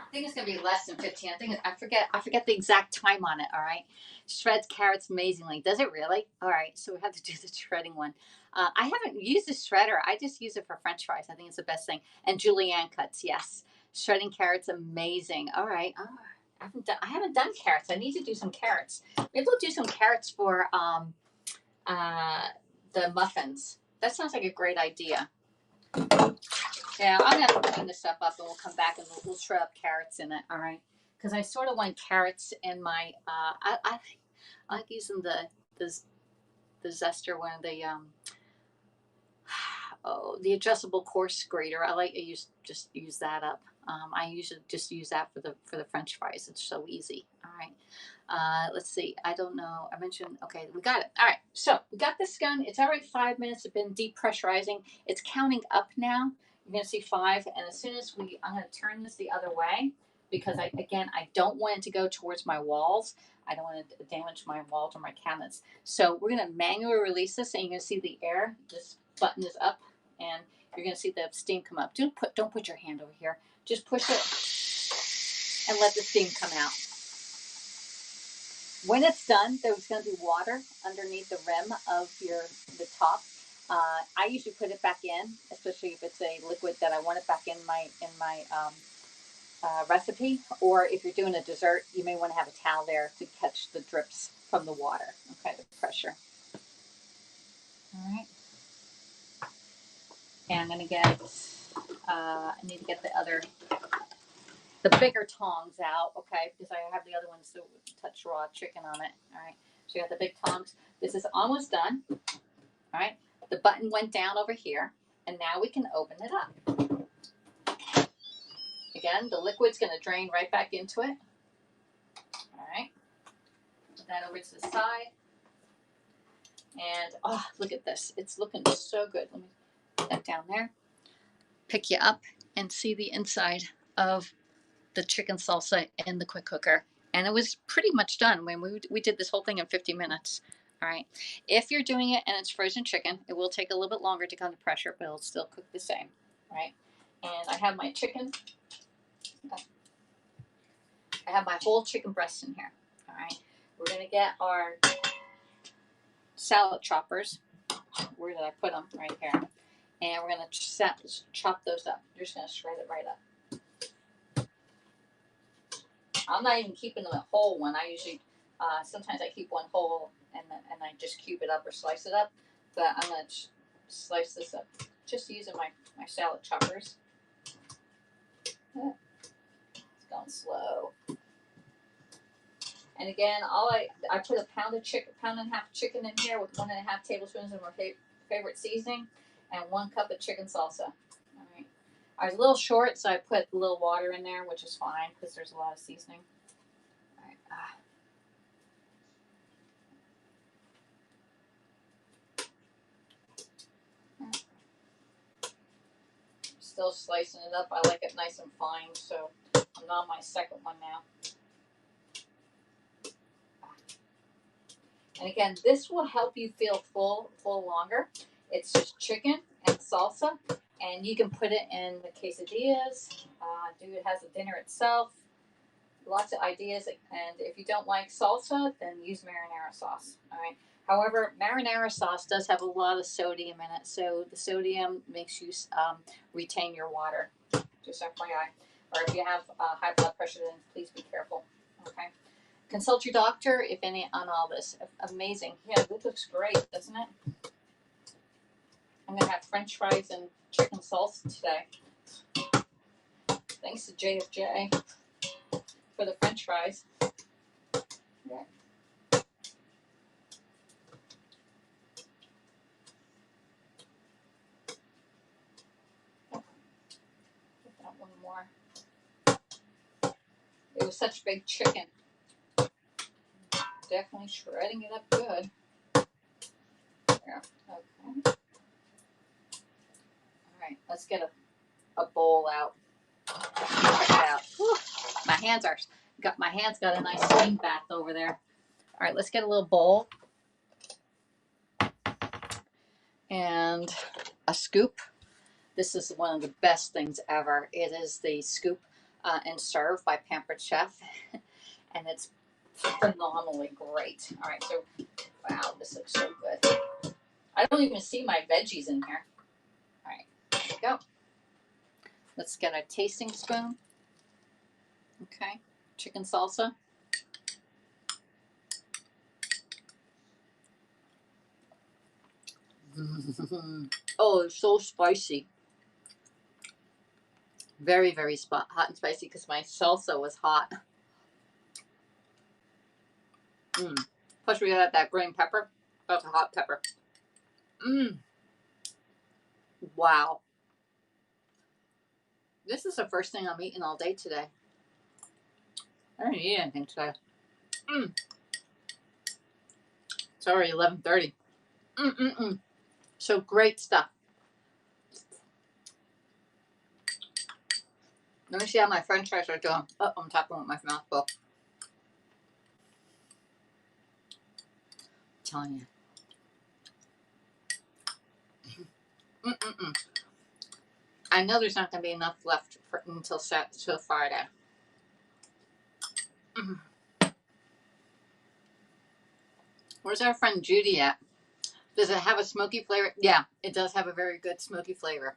I think it's gonna be less than 15. I forget the exact time on it. All right, shreds carrots amazingly. Does it really? All right, so we have to do the shredding one. I haven't used a shredder. I just use it for French fries. I think it's the best thing. And julienne cuts, yes. Shredding carrots, amazing. All right. Oh, I haven't done carrots. I need to do some carrots. Maybe we'll do some carrots for the muffins. That sounds like a great idea. Yeah, I'm gonna clean this stuff up, and we'll come back and we'll shred up carrots in it. All right, because I sort of want carrots in my. I like using the zester one, the adjustable coarse grater. I like to just use that up. I usually just use that for the French fries. It's so easy. All right. Let's see. I don't know. I mentioned. Okay, we got it. All right. So we got this gun. It's already 5 minutes. It's been depressurizing. It's counting up now. You're going to see 5, and as soon as I'm going to turn this the other way because I don't want it to go towards my walls. I don't want to damage my walls or my cabinets. So we're going to manually release this, and you're going to see the air. This button is up, and you're going to see the steam come up. Don't put your hand over here. Just push it and let the steam come out. When it's done, there's going to be water underneath the rim of the top. I usually put it back in, especially if it's a liquid that I want it back in my recipe. Or if you're doing a dessert, you may want to have a towel there to catch the drips from the water. Okay, the pressure. All right. And I'm going to get. I need to get the bigger tongs out, okay, because I have the other ones to touch raw chicken on it. All right. So you got the big tongs. This is almost done. All right. The button went down over here. And now we can open it up. Again, the liquid's going to drain right back into it. All right. Put that over to the side. And, oh, look at this. It's looking so good. Let me put that down there. Pick you up and see the inside of the chicken salsa in the quick cooker. And it was pretty much done when we did this whole thing in 50 minutes. All right. If you're doing it and it's frozen chicken, it will take a little bit longer to come to pressure, but it'll still cook the same. Right. And I have my chicken. I have my whole chicken breast in here. All right. We're going to get our salad choppers. Where did I put them? Right here. And we're going to chop those up. You're just going to shred it right up. I'm not even keeping them a whole one. I usually, sometimes I keep one whole and I just cube it up or slice it up. But I'm going to slice this up just using my salad choppers. It's going slow. And again, I put a pound and a half chicken in here with 1.5 tablespoons of my favorite seasoning and 1 cup of chicken salsa. All right. I was a little short, so I put a little water in there, which is fine because there's a lot of seasoning. All right. Still slicing it up. I like it nice and fine, so I'm on my second one now. And again, this will help you feel full longer. It's just chicken and salsa, and you can put it in the quesadillas. It has a dinner itself. Lots of ideas. And if you don't like salsa, then use marinara sauce. All right. However, marinara sauce does have a lot of sodium in it, so the sodium makes you retain your water. Just FYI. Or if you have high blood pressure, then please be careful. Okay. Consult your doctor if any on all this. Amazing. Yeah, this looks great, doesn't it? I'm going to have French fries and chicken salsa today. Thanks to JFJ for the French fries. Yeah. Put that one more. It was such big chicken. Definitely shredding it up good. There. Okay. All right, let's get a bowl out. Check it out. Whew. My hands got a nice steam bath over there. All right, let's get a little bowl and a scoop. This is one of the best things ever. It is the Scoop and Serve by Pampered Chef, and it's phenomenally great. All right, so wow, this looks so good. I don't even see my veggies in here. All right, there we go. Let's get a tasting spoon. Okay, chicken salsa. Oh, it's so spicy. Very, very hot and spicy because my salsa was hot. Plus we got that green pepper. That's a hot pepper. Wow. This is the first thing I'm eating all day today. I didn't eat anything today. It's already 11:30. So great stuff. Let me see how my French fries are doing. Oh, I'm talking with my mouth full. I'm telling you. I know there's not going to be enough left until Friday. Where's our friend Judy at? Does it have a smoky flavor? Yeah, it does have a very good smoky flavor.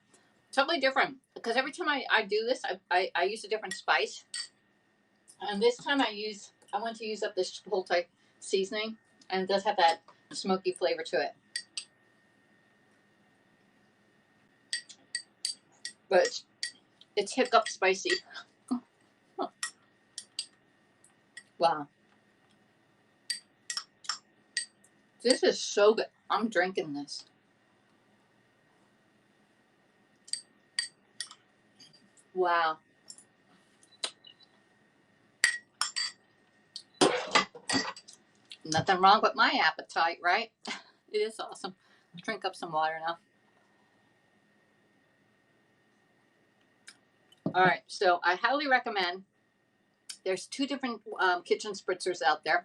Totally different. Because every time I do this, I use a different spice. And this time I want to use up this Chipotle seasoning. And it does have that smoky flavor to it. But it's hiccup spicy. Wow. This is so good. I'm drinking this. Wow. Nothing wrong with my appetite, right? It is awesome. Drink up some water now. All right, so I highly recommend. There's two different kitchen spritzers out there,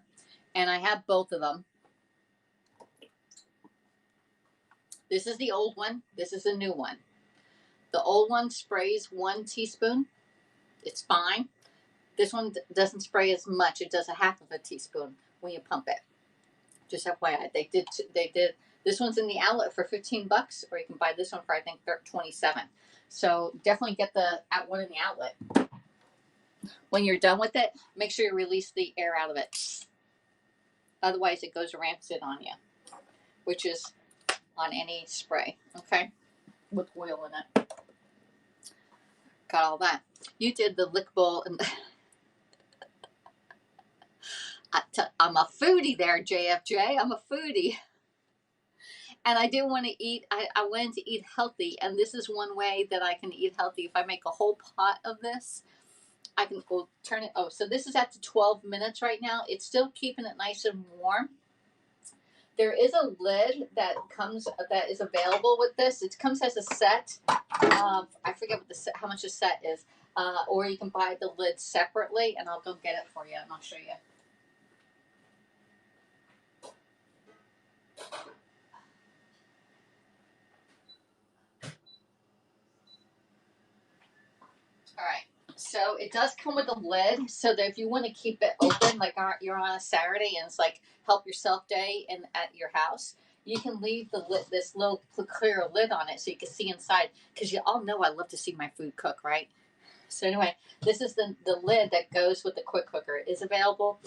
and I have both of them. This is the old one. This is the new one. The old one sprays 1 teaspoon. It's fine. This one doesn't spray as much. It does a half of a teaspoon when you pump it. Just FYI, they did. This one's in the outlet for $15, or you can buy this one for I think $27. So definitely get the one in the outlet. When you're done with it, make sure you release the air out of it. Otherwise, it goes rancid on you, which is on any spray. Okay, with oil in it. Got all that. You did the lick bowl and. I'm a foodie there, JFJ. I'm a foodie. And I do want to eat, I wanted to eat healthy. And this is one way that I can eat healthy. If I make a whole pot of this, I can turn it. Oh, so this is at the 12 minutes right now. It's still keeping it nice and warm. There is a lid that is available with this. It comes as a set. I forget what how much a set is. Or you can buy the lid separately, and I'll go get it for you, and I'll show you. All right. So it does come with a lid, so that if you want to keep it open, like you're on a Saturday and it's like help yourself day at your house, you can leave the lid, this little clear lid on it so you can see inside. Because you all know I love to see my food cook, right? So anyway, this is the lid that goes with the quick cooker. It is available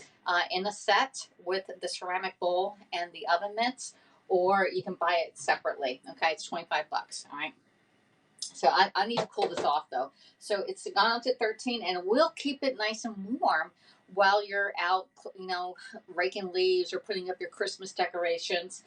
in a set with the ceramic bowl and the oven mitts, or you can buy it separately. Okay, it's $25. All right. So I need to cool this off though. So it's gone up to 13, and we'll keep it nice and warm while you're out, raking leaves or putting up your Christmas decorations.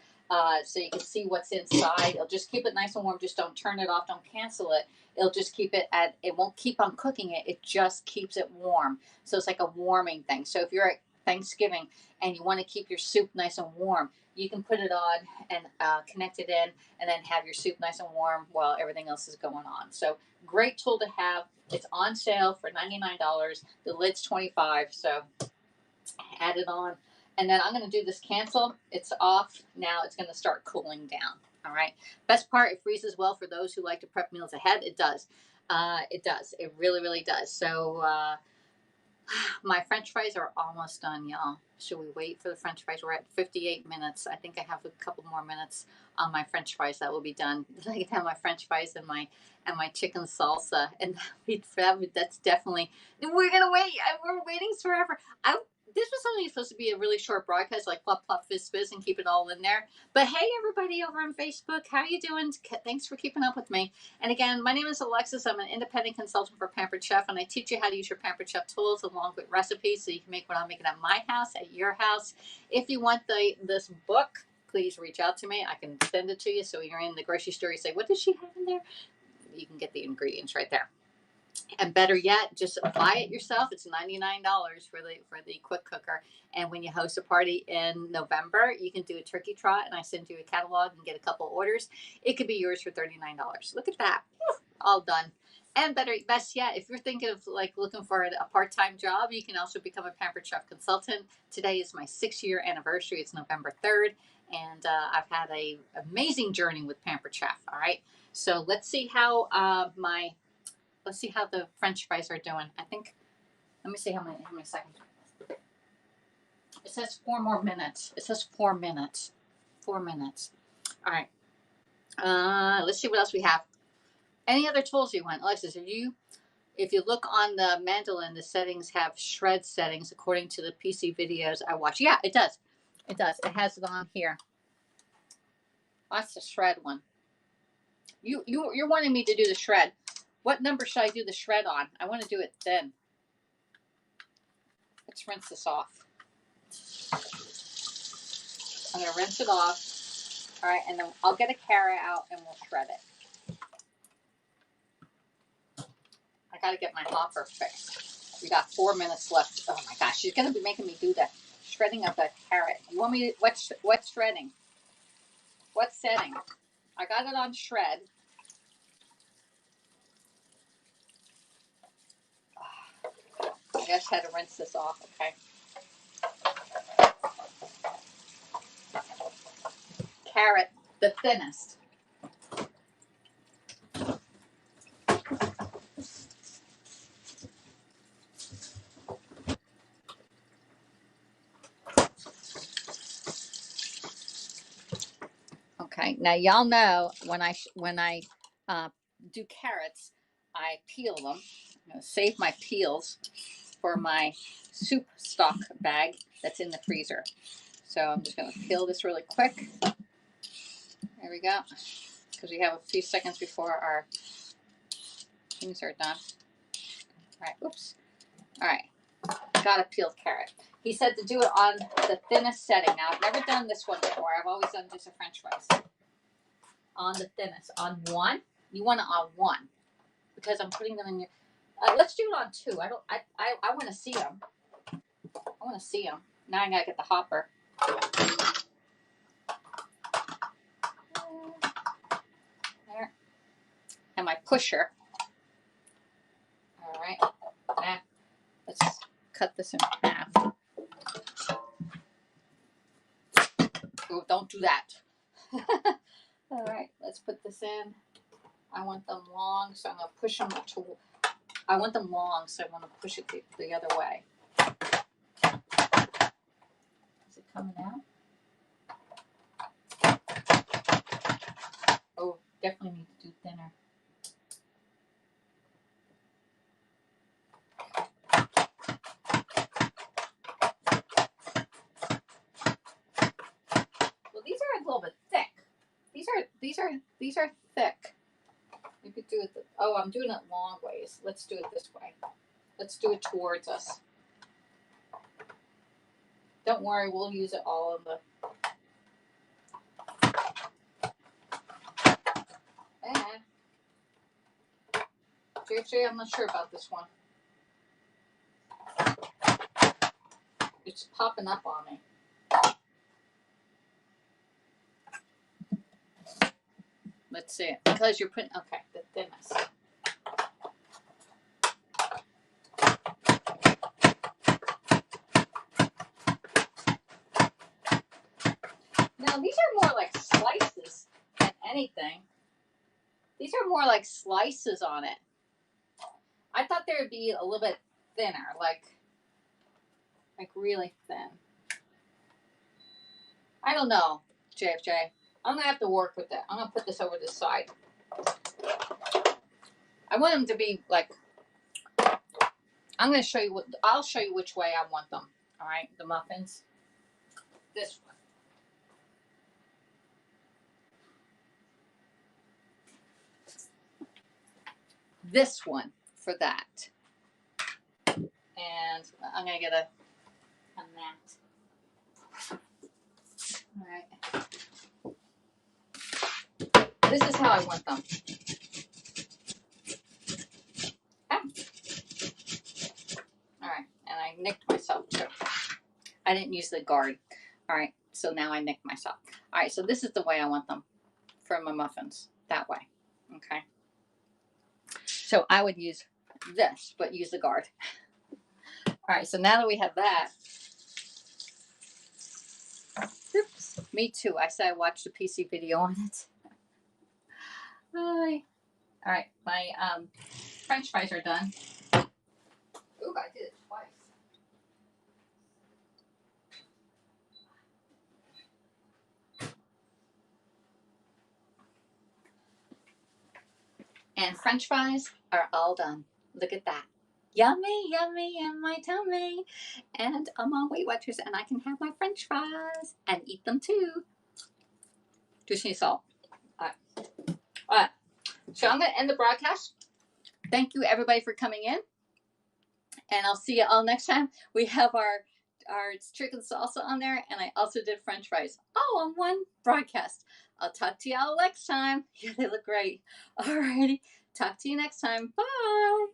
So you can see what's inside. It'll just keep it nice and warm. Just don't turn it off. Don't cancel it. It'll just keep it it won't keep on cooking it. It just keeps it warm. So it's like a warming thing. So if you're at Thanksgiving and you want to keep your soup nice and warm, you can put it on and connect it in, and then have your soup nice and warm while everything else is going on. So great tool to have. It's on sale for $99. The lid's $25, so add it on. And then I'm going to do this cancel. It's off. Now it's going to start cooling down. All right. Best part, it freezes well for those who like to prep meals ahead. It does. It does. It really, really does. So my French fries are almost done, y'all. Should we wait for the French fries? We're at 58 minutes. I think I have a couple more minutes on my French fries. That will be done. Then I can have my French fries and my chicken salsa, and that's definitely. We're gonna wait. We're waiting forever. This was only supposed to be a really short broadcast, like plop, plop, fizz, fizz, and keep it all in there. But hey, everybody over on Facebook, how you doing? Thanks for keeping up with me. And again, my name is Alexis. I'm an independent consultant for Pampered Chef, and I teach you how to use your Pampered Chef tools along with recipes so you can make what I'm making at my house, at your house. If you want this book, please reach out to me. I can send it to you. So you're in the grocery store, you say, what does she have in there? You can get the ingredients right there. And better yet, just buy it yourself. It's $99 for the quick cooker. And when you host a party in November, you can do a turkey trot, and I send you a catalog and get a couple orders. It could be yours for $39. Look at that. All done. And best yet, if you're thinking of looking for a part-time job, you can also become a Pampered Chef consultant. Today is my 6-year anniversary. It's November 3rd. And I've had an amazing journey with Pampered Chef. All right. So let's see how let's see how the French fries are doing. I think, let me see how many seconds. It says 4 more minutes. It says 4 minutes. 4 minutes. All right. Let's see what else we have. Any other tools you want? Alexis, if you look on the Mandolin, the settings have shred settings according to the PC videos I watch. Yeah, it does. It does. It has it on here. That's the shred one. You're wanting me to do the shred. What number should I do the shred on? I want to do it then. Let's rinse this off. I'm going to rinse it off. All right, and then I'll get a carrot out and we'll shred it. I gotta get my hopper fixed. We got 4 minutes left. Oh my gosh, she's gonna be making me do the shredding of the carrot. You want me to, what's shredding? What setting? I got it on shred. I just had to rinse this off, okay? Carrot, the thinnest. Okay, now y'all know when I do carrots, I peel them. I'm gonna save my peels for my soup stock bag that's in the freezer. So I'm just gonna peel this really quick. There we go. Because we have a few seconds before our things are done. All right, oops. All right, got a peeled carrot. He said to do it on the thinnest setting. Now, I've never done this one before. I've always done just a French fries. On the thinnest. On 1? You want it on 1. Because I'm putting them in your... let's do it on 2. I want to see them. I want to see them. Now I got to get the hopper. There. And my pusher. All right. Now, let's cut this in half. Oh, don't do that. All right, let's put this in. I want them long, so I'm going to push them to... I want them long, so I want to push it the other way. Is it coming out? Oh, definitely need to do thinner. Well, these are a little bit thick. These are thick. You could do it. Oh, I'm doing it long ways. Let's do it this way. Let's do it towards us. Don't worry, we'll use it all in the... JJ, I'm not sure about this one. It's popping up on me. Let's see it. Because you're putting... Okay, the thinnest. Now, these are more like slices than anything. These are more like slices on it. I thought they would be a little bit thinner, like really thin. I don't know, JFJ. I'm going to have to work with it. I'm going to put this over this side. I want them to be like... I'm going to show you... I'll show you which way I want them. All right, the muffins. This one. This one for that. And I'm going to get a mat. All right. This is how I want them. Okay. All right. And I nicked myself too. I didn't use the guard. All right. So now I nicked myself. All right. So this is the way I want them for my muffins. That way. Okay. So I would use this, but use the guard. All right. So now that we have that. Oops. Me too. I said I watched a PC video on it. Hi. All right, my French fries are done. Ooh, I did it twice. And French fries are all done. Look at that. Yummy, yummy in my tummy. And I'm on Weight Watchers and I can have my French fries and eat them too. Just need salt. All right. All right. So I'm going to end the broadcast. Thank you, everybody, for coming in. And I'll see you all next time. We have our chicken salsa on there. And I also did French fries. All on one broadcast. I'll talk to y'all next time. Yeah, they look great. All righty. Talk to you next time. Bye.